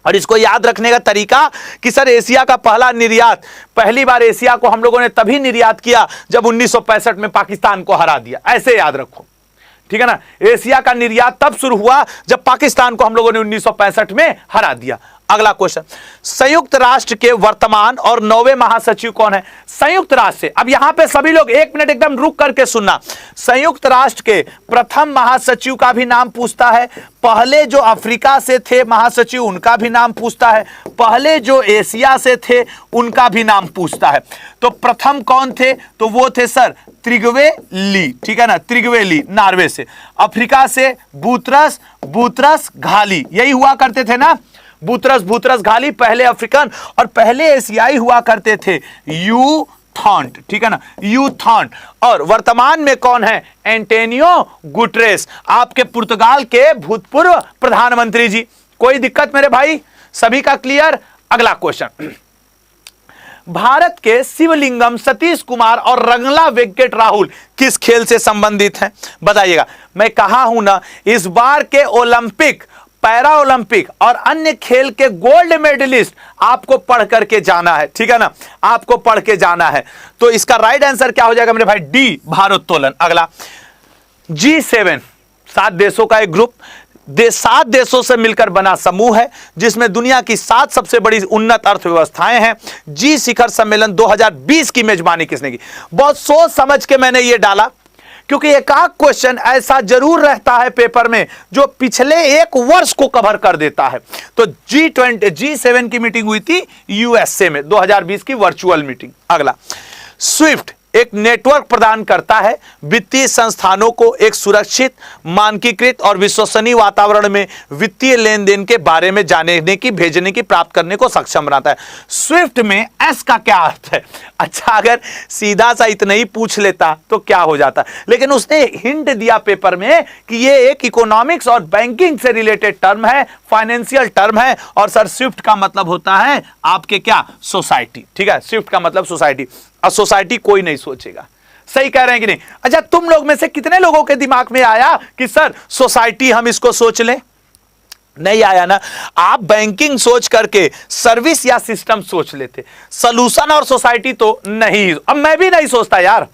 और इसको याद रखने का तरीका कि सर एशिया का पहला निर्यात, पहली बार एशिया को हम लोगों ने तभी निर्यात किया जब 1965 में पाकिस्तान को हरा दिया, ऐसे याद रखो, ठीक है ना। एशिया का निर्यात तब शुरू हुआ जब पाकिस्तान को हम लोगों ने 1965 में हरा दिया। अगला क्वेश्चन, संयुक्त राष्ट्र के वर्तमान और 9वें महासचिव कौन है? संयुक्त राष्ट्र से, अब यहां पे सभी लोग एक मिनट एकदम रुक करके सुनना, संयुक्त राष्ट्र के प्रथम महासचिव का भी नाम पूछता है, पहले जो अफ्रीका से थे महासचिव उनका भी नाम पूछता है, पहले जो एशिया से थे उनका भी नाम पूछता है। तो प्रथम कौन थे? तो वो थे सर त्रिगवे ली, ठीक है ना, त्रिगवे ली नॉर्वे से। अफ्रीका से बूतरस घाली, यही हुआ करते थे ना, बूतरस घाली पहले अफ्रीकन, और पहले एशियाई हुआ करते थे यू थॉन्ट, ठीक है ना, यू थॉन्ट। और वर्तमान में कौन है? एंटोनियो गुटेरेस, आपके पुर्तगाल के भूतपूर्व प्रधानमंत्री जी। कोई दिक्कत मेरे भाई? सभी का क्लियर? अगला क्वेश्चन, भारत के शिवलिंगम, सतीश कुमार और रंगला वेंकट राहुल किस खेल से संबंधित हैं? बताइएगा। मैं कहा हूं ना, इस बार के ओलंपिक, पैरा ओलंपिक और अन्य खेल के गोल्ड मेडलिस्ट आपको पढ़ करके जाना है, ठीक है ना, आपको पढ़ के जाना है। तो इसका राइट आंसर क्या हो जाएगा मेरे भाई? डी, भारोत्तोलन। अगला, G7 7 देशों का एक ग्रुप, 7 देशों से मिलकर बना समूह है जिसमें दुनिया की 7 सबसे बड़ी उन्नत अर्थव्यवस्थाएं हैं। जी शिखर सम्मेलन 2020 की मेजबानी किसने की? बहुत सोच समझ के मैंने ये डाला, क्योंकि एक आध क्वेश्चन ऐसा जरूर रहता है पेपर में जो पिछले एक वर्ष को कवर कर देता है। तो G7 की मीटिंग हुई थी यूएसए में, 2020 की वर्चुअल मीटिंग। अगला, स्विफ्ट एक नेटवर्क प्रदान करता है वित्तीय संस्थानों को एक सुरक्षित, मानकीकृत और विश्वसनीय वातावरण में वित्तीय लेन देन के बारे में जानने की, भेजने की, प्राप्त करने को सक्षम बनाता है। स्विफ्ट में एस का क्या अर्थ है? अच्छा, अगर सीधा सा इतना ही पूछ लेता तो क्या हो जाता, लेकिन उसने हिंट दिया पेपर में कि ये एक इकोनॉमिक्स और बैंकिंग से रिलेटेड टर्म है, फाइनेंशियल टर्म है। और सर स्विफ्ट का मतलब होता है आपके क्या? सोसाइटी, ठीक है, स्विफ्ट का मतलब सोसाइटी। और सोसाइटी कोई नहीं सोचेगा, सही कह रहे हैं कि नहीं? अच्छा, तुम लोग में से कितने लोगों के दिमाग में आया कि सर सोसाइटी हम इसको सोच लें? नहीं आया ना। आप बैंकिंग सोच करके सर्विस या सिस्टम सोच लेते, सॉल्यूशन और सोसाइटी तो नहीं। अब मैं भी नहीं सोचता यार,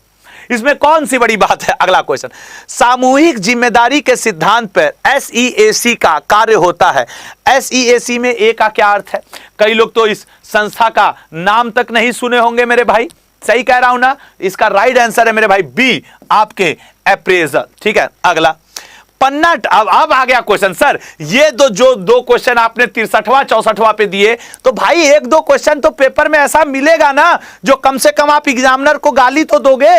इसमें कौन सी बड़ी बात है। अगला क्वेश्चन, सामूहिक जिम्मेदारी के सिद्धांत पर SEAC का कार्य होता है। SEAC में ए का क्या अर्थ है? कई लोग तो इस संस्था का नाम तक नहीं सुने होंगे मेरे भाई, सही कह रहा हूं ना? इसका राइट आंसर है मेरे भाई बी, आपके अप्रेजल, ठीक है। अगला, पन्ना, अब आ गया क्वेश्चन। सर ये जो दो क्वेश्चन आपने 63वां 64वां पे दिए, तो भाई एक दो क्वेश्चन तो पेपर में ऐसा मिलेगा ना जो कम से कम आप एग्जामिनर को गाली तो दोगे।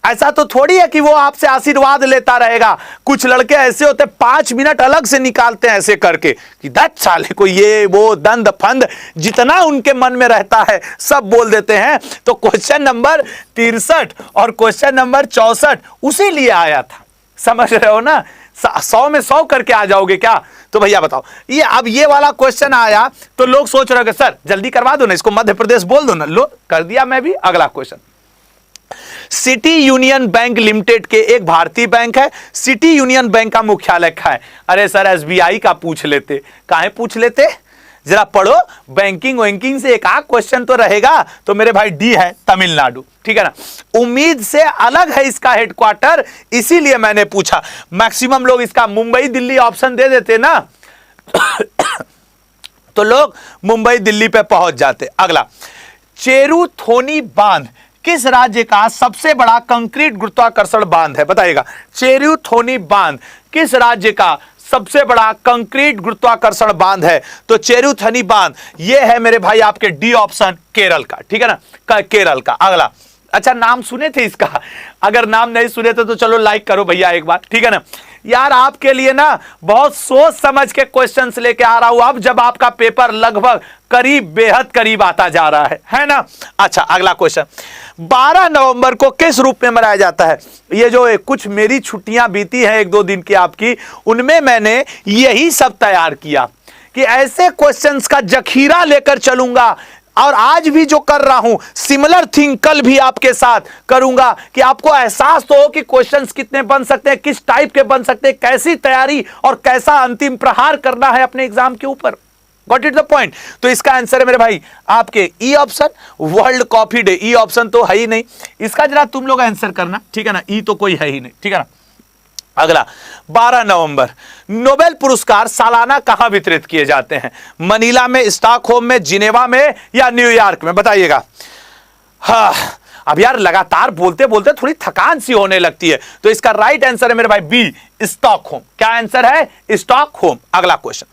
ऐसा तो थोड़ी है कि वो आपसे आशीर्वाद लेता रहेगा। कुछ लड़के ऐसे होते 5 मिनट अलग से निकालते हैं ऐसे करके कि 10 साल को ये वो दंद फंद जितना उनके मन में रहता है सब बोल देते हैं। तो क्वेश्चन नंबर 63 और क्वेश्चन नंबर 64 उसी लिए आया था, समझ रहे हो ना? 100 में 100 करके आ जाओगे क्या? तो भैया बताओ, ये अब ये वाला क्वेश्चन आया तो लोग सोच रहे हो सर जल्दी करवा दो ना, इसको मध्य प्रदेश बोल दो ना। लो कर दिया मैं भी। अगला question, city union bank limited के एक भारतीय बैंक है। सिटी यूनियन बैंक का मुख्यालय कहाँ है? अरे सर SBI का पूछ लेते, काहे पूछ लेते? जरा पढ़ो, बैंकिंग वैंकिंग से एक आध क्वेश्चन तो रहेगा। तो मेरे भाई डी है, तमिलनाडु, ठीक है ना। उम्मीद से अलग है इसका हेडक्वार्टर, इसीलिए मैंने पूछा। मैक्सिमम लोग इसका मुंबई दिल्ली ऑप्शन दे देते ना तो लोग मुंबई दिल्ली पे पहुंच जाते। अगला, चेरुथोनी बांध किस राज्य का सबसे बड़ा कंक्रीट गुरुत्वाकर्षण बांध है? बताइएगा। चेरुथोनी बांध किस राज्य का सबसे बड़ा कंक्रीट गुरुत्वाकर्षण बांध है? तो चेरुथोनी बांध ये है मेरे भाई आपके डी ऑप्शन, केरल का, ठीक है ना, केरल का। अगला, अच्छा नाम सुने थे इसका? अगर नाम नहीं सुने थे तो चलो लाइक करो भैया एक बार, ठीक है ना। यार आपके लिए ना बहुत सोच समझ के क्वेश्चंस लेके आ रहा हूं अब, जब आपका पेपर लगभग करीब बेहद करीब आता जा रहा है ना। अच्छा अगला क्वेश्चन, 12 नवंबर को किस रूप में मनाया जाता है? ये जो कुछ मेरी छुट्टियां बीती हैं 1-2 दिन की आपकी, उनमें मैंने यही सब तैयार किया कि ऐसे क्वेश्चंस का जखीरा लेकर चलूंगा। और आज भी जो कर रहा हूं सिमिलर थिंग कल भी आपके साथ करूंगा कि आपको एहसास तो हो कि क्वेश्चंस कितने बन सकते हैं, किस टाइप के बन सकते हैं, कैसी तैयारी और कैसा अंतिम प्रहार करना है अपने एग्जाम के ऊपर। Got it the point. तो इसका आंसर है मेरे भाई आपके E option, world coffee day. E option तो है ही नहीं, इसका जरा तुम लोग आंसर करना, ठीक है ना, ई तो कोई है ही नहीं, ठीक है ना। अगला 12 नवंबर नोबेल पुरस्कार सालाना कहां वितरित किए जाते हैं? मनीला में, स्टॉकहोम में, जिनेवा में या न्यूयॉर्क में? बताइएगा। हाँ, अब यार लगातार बोलते बोलते थोड़ी थकान सी होने लगती है, तो इसका राइट आंसर है मेरे भाई बी, स्टॉकहोम। क्या आंसर है? स्टॉकहोम। अगला question,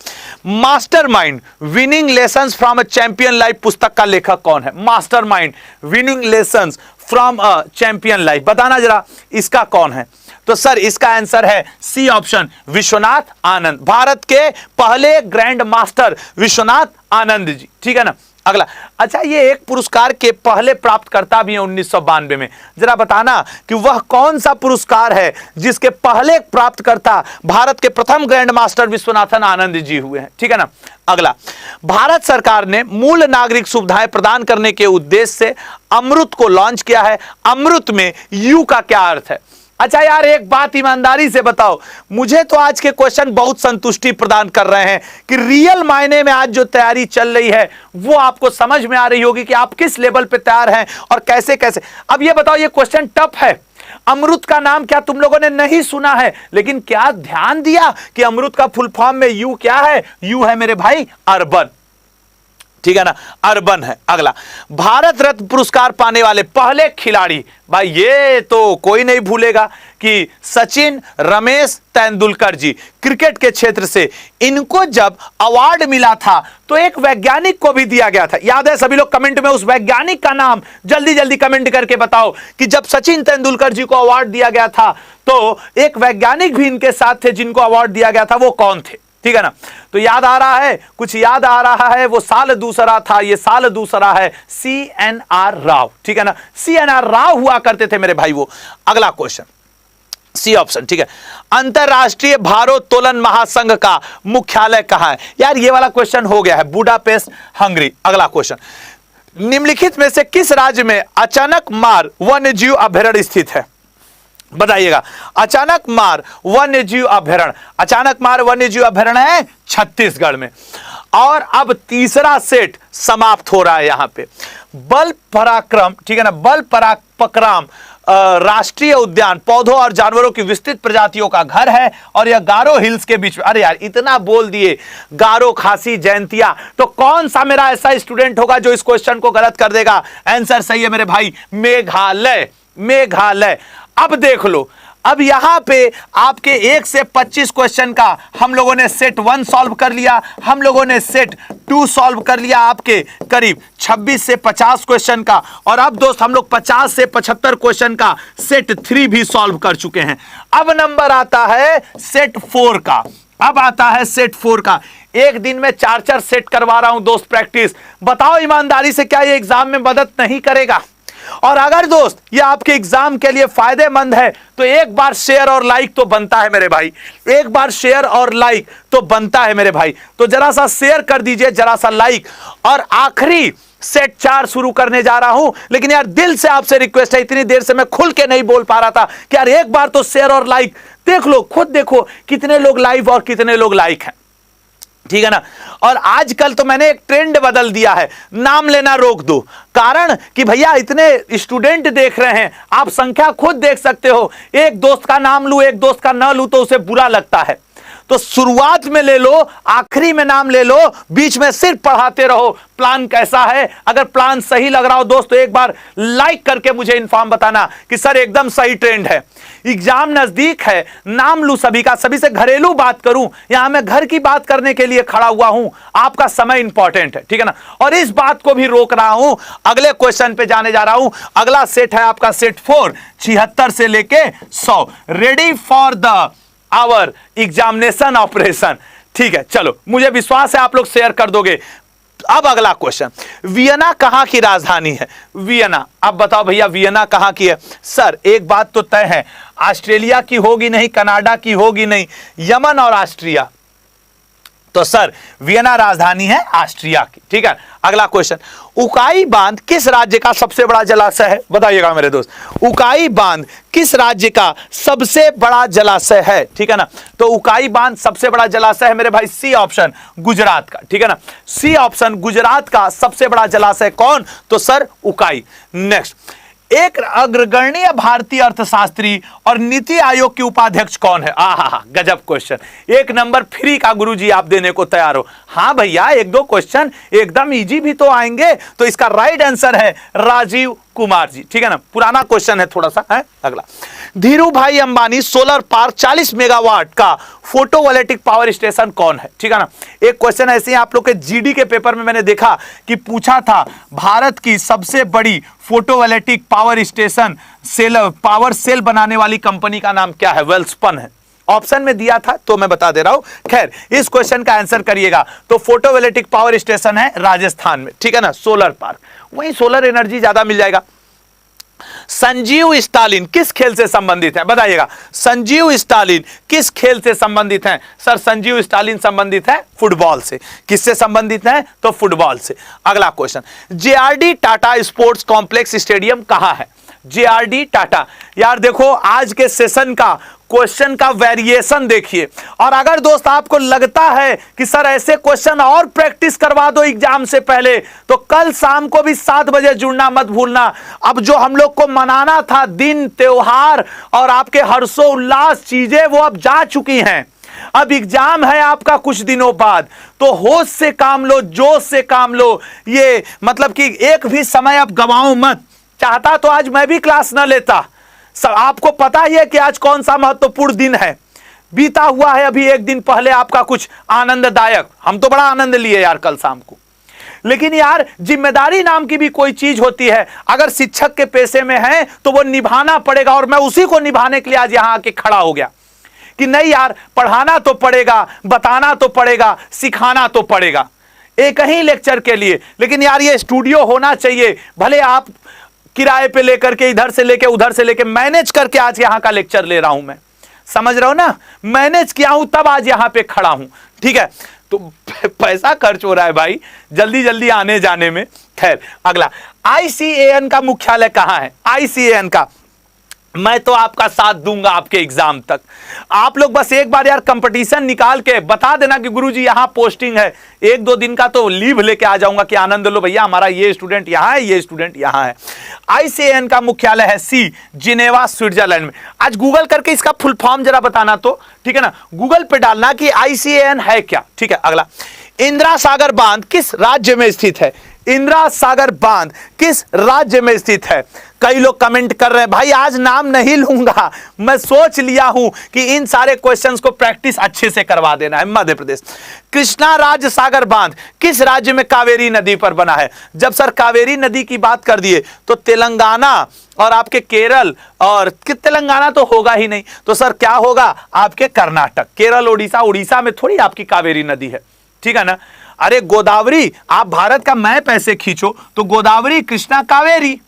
mastermind winning lessons from a champion life पुस्तक का लेखक कौन है? Mastermind winning lessons from a champion life, बताना जरा इसका कौन है? तो सर इसका आंसर है सी ऑप्शन, विश्वनाथ आनंद। भारत के पहले ग्रैंड मास्टर विश्वनाथ आनंद जी, ठीक है ना। अगला, अच्छा ये एक पुरस्कार के पहले प्राप्तकर्ता भी हैं 1992 में, जरा बताना कि वह कौन सा पुरस्कार है जिसके पहले प्राप्तकर्ता भारत के प्रथम ग्रैंड मास्टर विश्वनाथन आनंद जी हुए हैं, ठीक है ना। अगला, भारत सरकार ने मूल नागरिक सुविधाएं प्रदान करने के उद्देश्य से अमृत को लॉन्च किया है। अमृत में यू का क्या अर्थ है? अच्छा यार एक बात ईमानदारी से बताओ, मुझे तो आज के क्वेश्चन बहुत संतुष्टि प्रदान कर रहे हैं कि रियल मायने में आज जो तैयारी चल रही है वो आपको समझ में आ रही होगी कि आप किस लेवल पे तैयार हैं और कैसे कैसे। अब ये बताओ, ये क्वेश्चन टफ है। अमृत का नाम क्या तुम लोगों ने नहीं सुना है, लेकिन क्या ध्यान दिया कि अमृत का फुल फॉर्म में यू क्या है? यू है मेरे भाई अर्बन, ठीक है ना, अर्बन है। अगला, भारत रत्न पुरस्कार पाने वाले पहले खिलाड़ी, भाई ये तो कोई नहीं भूलेगा कि सचिन रमेश तेंदुलकर जी, क्रिकेट के क्षेत्र से। इनको जब अवार्ड मिला था तो एक वैज्ञानिक को भी दिया गया था, याद है? सभी लोग कमेंट में उस वैज्ञानिक का नाम जल्दी जल्दी कमेंट करके बताओ कि जब सचिन तेंदुलकर जी को अवार्ड दिया गया था तो एक वैज्ञानिक भी इनके साथ थे जिनको अवार्ड दिया गया था, वो कौन थे? ठीक है ना। तो याद आ रहा है, कुछ याद आ रहा है, वो साल दूसरा था, ये साल दूसरा है, CNR राव, ठीक है ना, CNR राव हुआ करते थे मेरे भाई वो। अगला क्वेश्चन सी ऑप्शन, ठीक है। अंतरराष्ट्रीय भारोत्तोलन महासंघ का मुख्यालय कहां है? यार ये वाला क्वेश्चन हो गया है, बुडापेस्ट हंगरी। अगला क्वेश्चन, निम्नलिखित में से किस राज्य में अचानक मार वन्य जीव अभयारण्य स्थित है? बताइएगा। अचानक मार वन्य जीव अभयारण्य, अचानक मार वन्य जीव अभयारण्य है छत्तीसगढ़ में। और अब तीसरा सेट समाप्त हो रहा है यहां पे, बल पराक्रम, ठीक है ना, बल पराक्रम राष्ट्रीय उद्यान पौधों और जानवरों की विस्तृत प्रजातियों का घर है और यह गारो हिल्स के बीच में। अरे यार इतना बोल दिए, गारो, खासी, जयंतिया, तो कौन सा मेरा ऐसा स्टूडेंट होगा जो इस क्वेश्चन को गलत कर देगा? आंसर सही है मेरे भाई, मेघालय, मेघालय। अब देख लो, अब यहां पे आपके 1 से 25 क्वेश्चन का हम लोगों ने सेट 1 सॉल्व कर लिया, हम लोगों ने सेट 2 सॉल्व कर लिया, आपके करीब 26 से 50 क्वेश्चन का, और अब दोस्त हम लोग 50 से 75 क्वेश्चन का सेट 3 भी सॉल्व कर चुके हैं। अब नंबर आता है सेट 4 का, अब आता है सेट 4 का। एक दिन में 4-4 सेट करवा रहा हूं दोस्त प्रैक्टिस। बताओ ईमानदारी से, क्या ये एग्जाम में मदद नहीं करेगा? और अगर दोस्त ये आपके एग्जाम के लिए फायदेमंद है तो एक बार शेयर और लाइक तो बनता है मेरे भाई, एक बार शेयर और लाइक तो बनता है मेरे भाई। तो जरा सा शेयर कर दीजिए, जरा सा लाइक। और आखिरी सेट 4 शुरू करने जा रहा हूं, लेकिन यार दिल से आपसे रिक्वेस्ट है, इतनी देर से मैं खुल के नहीं बोल पा रहा था कि यार एक बार तो शेयर और लाइक देख लो, खुद देखो कितने लोग लाइव और कितने लोग लाइक हैं, ठीक है ना। और आजकल तो मैंने एक ट्रेंड बदल दिया है, नाम लेना रोक दो, कारण कि भैया इतने स्टूडेंट देख रहे हैं, आप संख्या खुद देख सकते हो। एक दोस्त का नाम लूं, एक दोस्त का ना लूं तो उसे बुरा लगता है। तो शुरुआत में ले लो, आखिरी में नाम ले लो, बीच में सिर्फ पढ़ाते रहो। प्लान कैसा है? अगर प्लान सही लग रहा हो दोस्तों, एक बार लाइक करके मुझे इन्फॉर्म बताना कि सर एकदम सही ट्रेंड है। एग्जाम नजदीक है, नाम लूं सभी का, सभी से घरेलू बात करूं, यहां मैं घर की बात करने के लिए खड़ा हुआ हूं। आपका समय इंपॉर्टेंट है, ठीक है ना। और इस बात को भी रोक रहा हूं, अगले क्वेश्चन पे जाने जा रहा हूं। अगला सेट है आपका सेट 4, 76 से लेके 100। Ready for the our examination operation, ठीक है। चलो मुझे विश्वास है आप लोग शेयर कर दोगे। अब अगला क्वेश्चन, वियना कहां की राजधानी है? वियना, अब बताओ भैया वियना कहां की है? सर एक बात तो तय है, ऑस्ट्रेलिया की होगी नहीं, कनाडा की होगी नहीं, यमन और ऑस्ट्रिया, तो सर वियना राजधानी है ऑस्ट्रिया की। ठीक है, अगला क्वेश्चन, उकाई बांध किस राज्य का सबसे बड़ा जलाशय है? बताइएगा मेरे दोस्त, उकाई बांध किस राज्य का सबसे बड़ा जलाशय है? ठीक है ना, तो उकाई बांध सबसे बड़ा जलाशय है मेरे भाई सी ऑप्शन गुजरात का। ठीक है ना, सी ऑप्शन गुजरात का सबसे बड़ा जलाशय कौन? तो सर उकाई। नेक्स्ट, एक अग्रगण्य भारतीय अर्थशास्त्री और नीति आयोग के उपाध्यक्ष कौन है? आहा, गजब क्वेश्चन, एक नंबर फ्री का गुरुजी आप देने को तैयार हो। हाँ भैया, एक दो क्वेश्चन एकदम इजी भी तो आएंगे। तो इसका राइट आंसर है राजीव कुमार जी। ठीक है ना, पुराना क्वेश्चन है थोड़ा सा है। अगला, धीरू भाई अंबानी सोलर पार्क 40 मेगावाट का फोटोवोल्टिक पावर स्टेशन कौन है? ठीक है ना, एक क्वेश्चन ऐसे ही आप लोग के जीडी के पेपर में मैंने देखा कि पूछा था, भारत की सबसे बड़ी photovoltaic power station power cell बनाने वाली कंपनी का नाम क्या है? वेलस्पन है, ऑप्शन में दिया था तो मैं बता दे रहा हूं। खैर, इस क्वेश्चन का आंसर करिएगा तो फोटोवोल्टिक पावर स्टेशन है राजस्थान में। ठीक है ना, सोलर पार्क, वहीं सोलर एनर्जी ज्यादा मिल जाएगा। संजीव स्टालिन किस खेल से संबंधित है? बताइएगा, संजीव स्टालिन किस खेल से संबंधित हैं? सर संजीव स्टालिन संबंधित है फुटबॉल से। किससे संबंधित है? तो फुटबॉल से। अगला question, JRD Tata sports complex stadium कहां है? जेआरडी टाटा, यार देखो आज के सेशन का क्वेश्चन का वेरिएशन देखिए, और अगर दोस्त आपको लगता है कि सर ऐसे क्वेश्चन और प्रैक्टिस करवा दो एग्जाम से पहले, तो कल शाम को भी 7 बजे जुड़ना मत भूलना। अब जो हम लोग को मनाना था दिन त्योहार और आपके हर्षोल्लास चीजें, वो अब जा चुकी हैं। अब एग्जाम है आपका कुछ दिनों बाद, तो होश से काम लो, जोश से काम लो। ये मतलब कि एक भी समय अब गवाओ मत। चाहता तो आज मैं भी क्लास न लेता, सब आपको पता ही है कि आज कौन सा महत्वपूर्ण दिन है, बीता हुआ है अभी एक दिन पहले आपका कुछ आनंददायक। हम तो बड़ा आनंद लिए यार कल शाम को, लेकिन यार जिम्मेदारी नाम की भी कोई चीज होती है। अगर शिक्षक के पेशे में है तो वो निभाना पड़ेगा, और मैं उसी को निभाने के लिए आज यहां आके खड़ा हो गया कि नहीं यार, पढ़ाना तो पड़ेगा, बताना तो पड़ेगा, सिखाना तो पड़ेगा, एक ही लेक्चर के लिए। लेकिन यार ये स्टूडियो होना चाहिए, भले आप किराए पे लेकर के इधर से लेके उधर से लेके मैनेज करके आज यहां का लेक्चर ले रहा हूं मैं, समझ रहा हूं ना, मैनेज किया हूं तब आज यहां पे खड़ा हूं। ठीक है, तो पैसा खर्च हो रहा है भाई जल्दी जल्दी आने जाने में। खैर, अगला, आईसीएएन का मुख्यालय कहां है? आईसीएएन का मैं तो आपका साथ दूंगा आपके एग्जाम तक। आप लोग बस एक बार यार कंपटीशन निकाल के बता देना कि गुरुजी यहां पोस्टिंग है, 1-2 दिन का तो लीव लेके आ जाऊंगा कि आनंद लो भैया, हमारा ये स्टूडेंट यहां है, ये स्टूडेंट यहां है। आईसीएएन का मुख्यालय है सी, जिनेवा स्विट्जरलैंड में। आज गूगल करके इसका फुल फॉर्म जरा बताना तो, ठीक है ना, गूगल पे डालना कि आईसीएएन है क्या। ठीक है, अगला, इंदिरा सागर बांध किस राज्य में स्थित है? इंदिरा सागर बांध किस राज्य में स्थित है? कई लोग कमेंट कर रहे हैं भाई आज नाम नहीं लूंगा, मैं सोच लिया हूं कि इन सारे क्वेश्चंस को प्रैक्टिस अच्छे से करवा देना है। मध्य प्रदेश। कृष्णा राज सागर बांध किस राज्य में कावेरी नदी पर बना है? जब सर कावेरी नदी की बात कर दिए तो तेलंगाना और आपके केरल, और तेलंगाना तो होगा ही नहीं, तो सर क्या होगा? आपके कर्नाटक, केरल, उड़ीसा। उड़ीसा में थोड़ी आपकी कावेरी नदी है, ठीक है ना। अरे गोदावरी, आप भारत का मैप ऐसे खींचो तो गोदावरी, कृष्णा, कावेरी।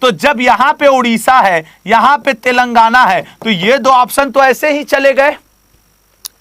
तो जब यहां पे उड़ीसा है, यहां पे तेलंगाना है, तो ये 2 ऑप्शन तो ऐसे ही चले गए।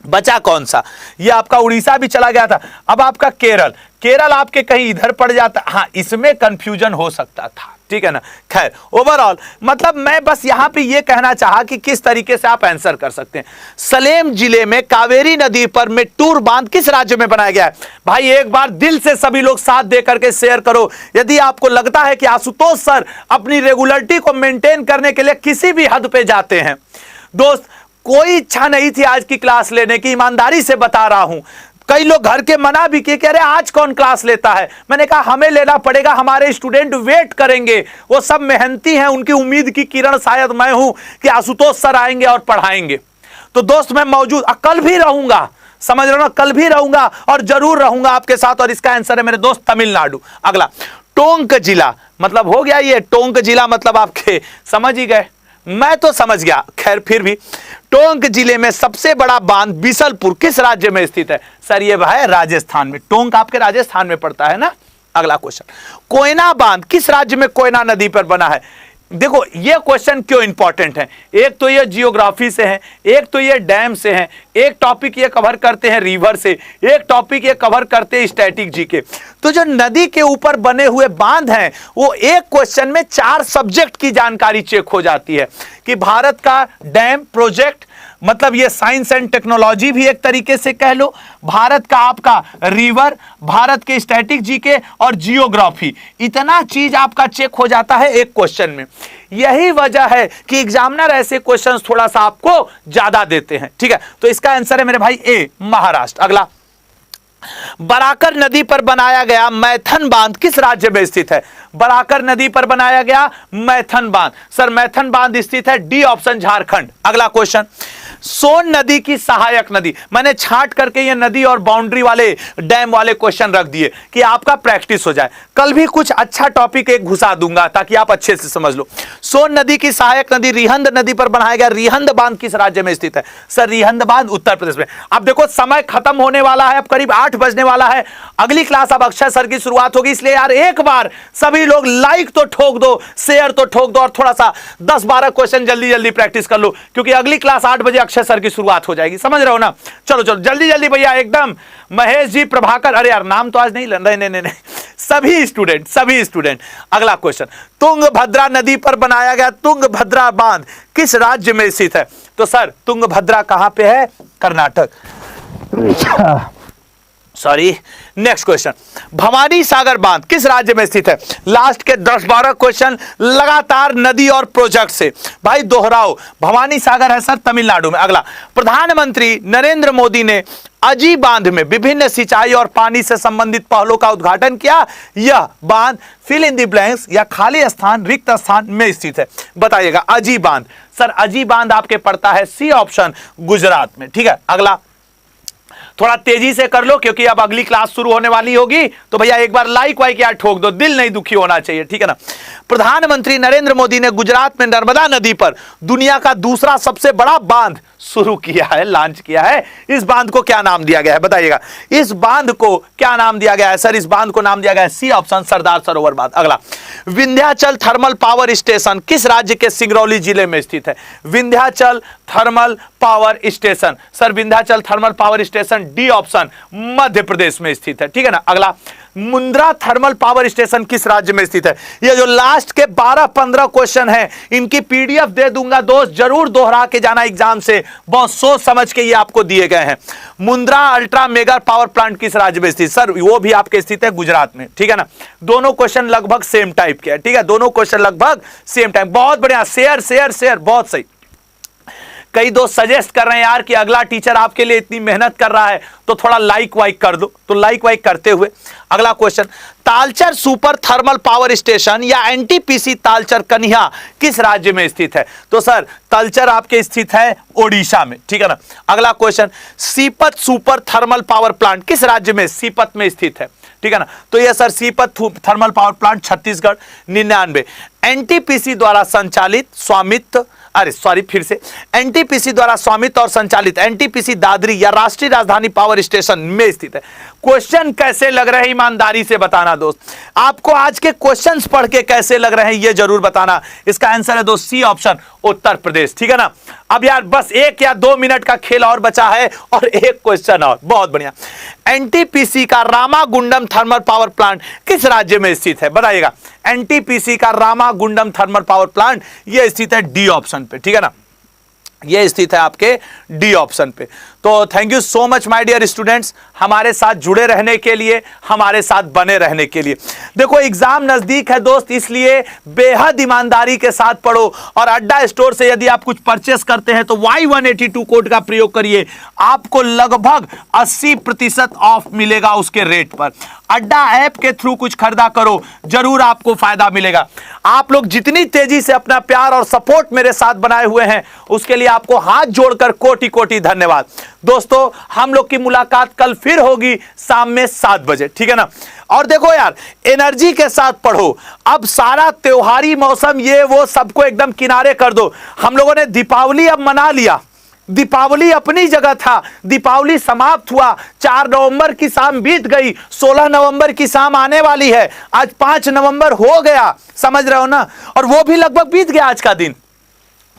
बचा कौन सा? ये आपका उड़ीसा भी चला गया था। अब आपका केरल, केरल आपके कहीं इधर पड़ जाता, हाँ इसमें कंफ्यूजन हो सकता था, ठीक है ना। खैर, ओवरऑल मतलब मैं बस यहां पे ये कहना चाहा कि किस तरीके से आप आंसर कर सकते हैं। सलेम जिले में कावेरी नदी पर मेट्टूर बांध किस राज्य में बनाया गया है? भाई एक बार दिल से सभी लोग साथ दे करके शेयर करो। यदि आपको लगता है कि आशुतोष सर अपनी रेगुलरिटी को मेंटेन करने के लिए किसी भी हद पे जाते हैं, दोस्त कोई इच्छा नहीं थी आज की क्लास लेने की, ईमानदारी से बता रहा हूं। कई लोग घर के मना भी किए, कह रहे आज कौन क्लास लेता है। मैंने कहा हमें लेना पड़ेगा, हमारे स्टूडेंट वेट करेंगे, वो सब मेहनती हैं, उनकी उम्मीद की किरण शायद मैं हूं कि आशुतोष सर आएंगे और पढ़ाएंगे। तो दोस्त मैं मौजूद, कल भी रहूंगा, समझ रहे हो ना, कल भी रहूंगा और जरूर रहूंगा आपके साथ। और इसका आंसर है मेरे दोस्त तमिलनाडु। अगला, टोंक जिला, मतलब हो गया ये टोंक जिला, मतलब आपके समझ ही गए, मैं तो समझ गया। खैर फिर भी, टोंक जिले में सबसे बड़ा बांध बिसलपुर किस राज्य में स्थित है? सर ये है राजस्थान में, टोंक आपके राजस्थान में पड़ता है ना। अगला क्वेश्चन, कोयना बांध किस राज्य में कोयना नदी पर बना है? देखो ये क्वेश्चन क्यों इंपॉर्टेंट है, एक तो ये जियोग्राफी से है, एक तो ये डैम से है, एक टॉपिक ये कवर करते हैं रिवर से, एक टॉपिक ये कवर करते हैं स्टैटिक जी के। तो जो नदी के ऊपर बने हुए बांध हैं वो एक क्वेश्चन में 4 सब्जेक्ट की जानकारी चेक हो जाती है कि भारत का डैम प्रोजेक्ट, मतलब ये साइंस एंड टेक्नोलॉजी भी एक तरीके से कह लो, भारत का आपका रिवर, भारत के स्टैटिक जीके और जियोग्राफी, इतना चीज आपका चेक हो जाता है एक क्वेश्चन में। यही वजह है कि एग्जामिनर ऐसे क्वेश्चंस थोड़ा सा आपको ज्यादा देते हैं। ठीक है, तो इसका आंसर है मेरे भाई ए, महाराष्ट्र। अगला, बराकर नदी पर बनाया गया मैथन बांध किस राज्य में स्थित है? बराकर नदी पर बनाया गया मैथन बांध, सर मैथन बांध स्थित है डी ऑप्शन, झारखंड। अगला क्वेश्चन, सोन नदी की सहायक नदी, मैंने छांट करके ये नदी और बाउंड्री वाले डैम वाले क्वेश्चन रख दिए कि आपका प्रैक्टिस हो जाए। कल भी कुछ अच्छा टॉपिक एक घुसा दूंगा ताकि आप अच्छे से समझ लो। सोन नदी की सहायक नदी रिहंद नदी पर बनाया गया रिहंद बांध किस राज्य में स्थित है? सर रिहंद बांध उत्तर प्रदेश में। अब देखो समय खत्म होने वाला है, अब करीब 8 बजने वाला है, अगली क्लास अब अक्षय सर की शुरुआत होगी, इसलिए यार एक बार सभी लोग लाइक तो ठोक दो, शेयर तो ठोक दो और थोड़ा सा 10-12 क्वेश्चन जल्दी जल्दी प्रैक्टिस कर लो, क्योंकि अगली क्लास 8 बजे अक्षय सर की शुरुआत हो जाएगी। समझ रहे हो ना? चलो चलो जल्दी जल्दी भैया एकदम। महेश जी, प्रभाकर, अरे यार नाम तो आज नहीं, नहीं, सभी स्टूडेंट। अगला क्वेश्चन, तुंगभद्रा नदी पर बनाया गया तुंगभद्रा बांध किस राज्य में स्थित है? तो सर तुंगभद्रा कहां पे है? Karnataka. Sorry, next question, Bhavani Sagar बांध किस राज्य में स्थित है? लास्ट के 10-12 क्वेश्चन लगातार नदी और प्रोजेक्ट से भाई दोहराओ। भवानी सागर है सर तमिलनाडु में। अगला, प्रधानमंत्री नरेंद्र मोदी ने अजी बांध में विभिन्न सिंचाई और पानी से संबंधित पहलों का उद्घाटन किया। यह बांध फिल इन द ब्लैंक्स या खाली स्थान, रिक्त स्थान में स्थित है, बताइएगा। अजी बांध, सर अजी बांध आपके पड़ता है सी ऑप्शन, गुजरात में। ठीक है, अगला थोड़ा तेजी से कर लो क्योंकि अब अगली क्लास शुरू होने वाली होगी, तो भैया एक बार लाइक वाइक यार ठोक दो, दिल नहीं दुखी होना चाहिए। ठीक है ना? प्रधानमंत्री नरेंद्र मोदी ने गुजरात में नर्मदा नदी पर दुनिया का दूसरा सबसे बड़ा बांध शुरू किया है, लॉन्च किया है। इस बांध को क्या नाम दिया गया है? बताइएगा, इस बांध को क्या नाम दिया गया है? सर इस बांध को नाम दिया गया है सी ऑप्शन, सरदार सरोवर बांध। अगला, विंध्याचल थर्मल पावर स्टेशन किस राज्य के सिंगरौली जिले में स्थित है? Vindhyachal thermal power station, sir Vindhyachal thermal power station D option, Madhya Pradesh में स्थित है। ठीक है ना? अगला, मुंद्रा थर्मल पावर स्टेशन किस राज्य में स्थित है? ये जो लास्ट के 12-15 क्वेश्चन हैं इनकी पीडीएफ दे दूंगा दोस्त, जरूर दोहरा के जाना एग्जाम से, बहुत सोच समझ के ये आपको दिए गए हैं। Mundra ultra mega power plant किस राज्य में स्थित? सर वो भी आपके स्थित है गुजरात में। ठीक है ना? दोनों क्वेश्चन लगभग सेम टाइप के हैं। ठीक है, दोनों क्वेश्चन लगभग सेम टाइप। बहुत बढ़िया, शेयर, बहुत सही। कई दोस्त सजेस्ट कर रहे हैं यार कि अगला टीचर आपके लिए इतनी मेहनत कर रहा है तो थोड़ा लाइक वाइक कर दो, तो लाइक वाइक करते हुए अगला question, Talcher super thermal power station या एनटीपीसी तालचर कन्या किस राज्य में स्थित है? तो सर तालचर आपके स्थित है ओडिशा में। ठीक है ना? अगला question, Sipat super thermal power plant किस राज्य में? सीपत में स्थित है। ठीक है ना? तो ये sir Sipat thermal power plant Chhattisgarh. 99, NTPC द्वारा संचालित स्वामित्व, अरे सॉरी फिर से, एनटीपीसी द्वारा स्वामित्व और संचालित एनटीपीसी दादरी या राष्ट्रीय राजधानी पावर स्टेशन में स्थित है। क्वेश्चन कैसे लग रहे हैं ईमानदारी से बताना दोस्त, आपको आज के क्वेश्चंस पढ़ के कैसे लग रहे हैं ये जरूर बताना। इसका आंसर है दोस्त सी ऑप्शन, उत्तर प्रदेश। ठीक है ना? अब यार बस 1 या 2 मिनट का खेल और बचा है और एक क्वेश्चन और, बहुत बढ़िया। एनटीपीसी का रामागुंडम थर्मल पावर प्लांट किस राज्य में स्थित है? बताइएगा। एनटीपीसी का रामागुंडम थर्मल पावर प्लांट ये स्थित है डी ऑप्शन पे। ठीक है ना? ये स्थित है आपके डी ऑप्शन पे। तो thank you so much my dear students, हमारे साथ जुड़े रहने के लिए, हमारे साथ बने रहने के लिए। देखो एग्जाम नजदीक है दोस्त, इसलिए बेहद ईमानदारी के साथ पढ़ो और अड्डा स्टोर से यदि आप कुछ परचेस करते हैं तो Y182 कोड का प्रयोग करिए, आपको लगभग 80% ऑफ मिलेगा उसके रेट पर। अड्डा ऐप के थ्रू कुछ खरीदा करो, जरूर आपको फायदा मिलेगा। आप लोग जितनी तेजी से अपना प्यार और सपोर्ट मेरे साथ बनाए हुए हैं उसके लिए आपको हाथ जोड़कर कोटि कोटि धन्यवाद। दोस्तों हम लोग की मुलाकात कल फिर होगी शाम में 7 बजे। ठीक है ना? और देखो यार एनर्जी के साथ पढ़ो, अब सारा त्योहारी मौसम ये वो सबको एकदम किनारे कर दो। हम लोगों ने दीपावली अब मना लिया, दीपावली अपनी जगह था, दीपावली समाप्त हुआ, 4 नवंबर की शाम बीत गई, 16 नवंबर की शाम आने वाली है, आज 5 नवंबर हो गया, समझ रहे हो ना, और वो भी लगभग बीत गया आज का दिन।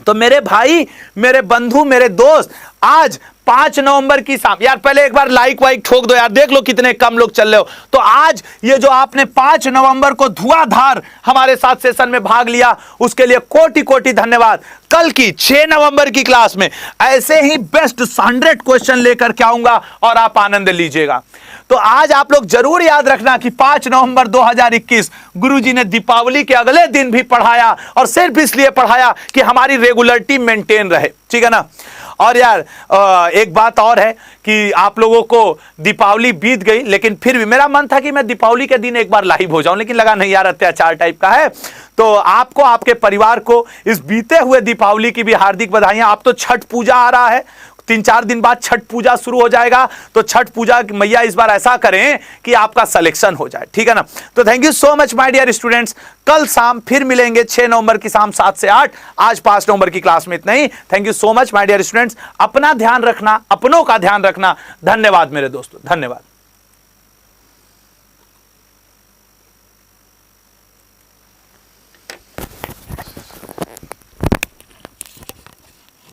तो मेरे भाई, मेरे बंधु, मेरे दोस्त, आज 5 नवंबर की शाम, यार पहले एक बार लाइक वाइक ठोक दो यार, देख लो कितने कम लोग चल रहे हो। तो आज ये जो आपने 5 नवंबर को धुआंधार हमारे साथ सेशन में भाग लिया, उसके लिए कोटि कोटि धन्यवाद। कल की 6 नवंबर की क्लास में ऐसे ही बेस्ट 100 क्वेश्चन लेकर के आऊंगा और आप आनंद लीजिएगा। तो आज आप लोग जरूर याद रखना कि 5 नवंबर 2021 गुरुजी ने दीपावली के अगले दिन भी पढ़ाया, और सिर्फ इसलिए पढ़ाया कि हमारी रेगुलरिटी मेंटेन रहे, ठीक है ना। और यार एक बात और है कि आप लोगों को दीपावली बीत गई, लेकिन फिर भी मेरा मन था कि मैं दीपावली के दिन एक बार लाइव हो जाऊं, लेकिन लगा नहीं यार, अत्याचार टाइप का है। तो आपको, आपके परिवार को इस बीते हुए दीपावली की भी हार्दिक बधाइयां। आप तो छठ पूजा आ रहा है, 3-4 दिन बाद छठ पूजा शुरू हो जाएगा, तो छठ पूजा मैया इस बार ऐसा करें कि आपका सिलेक्शन हो जाए, ठीक है ना। तो thank you so much my dear students. कल शाम फिर मिलेंगे 6 नवंबर की शाम 7 से 8। आज 5 नवंबर की क्लास में इतना ही। Thank you so much my dear students. अपना ध्यान रखना, अपनों का ध्यान रखना। धन्यवाद मेरे दोस्तों, धन्यवाद।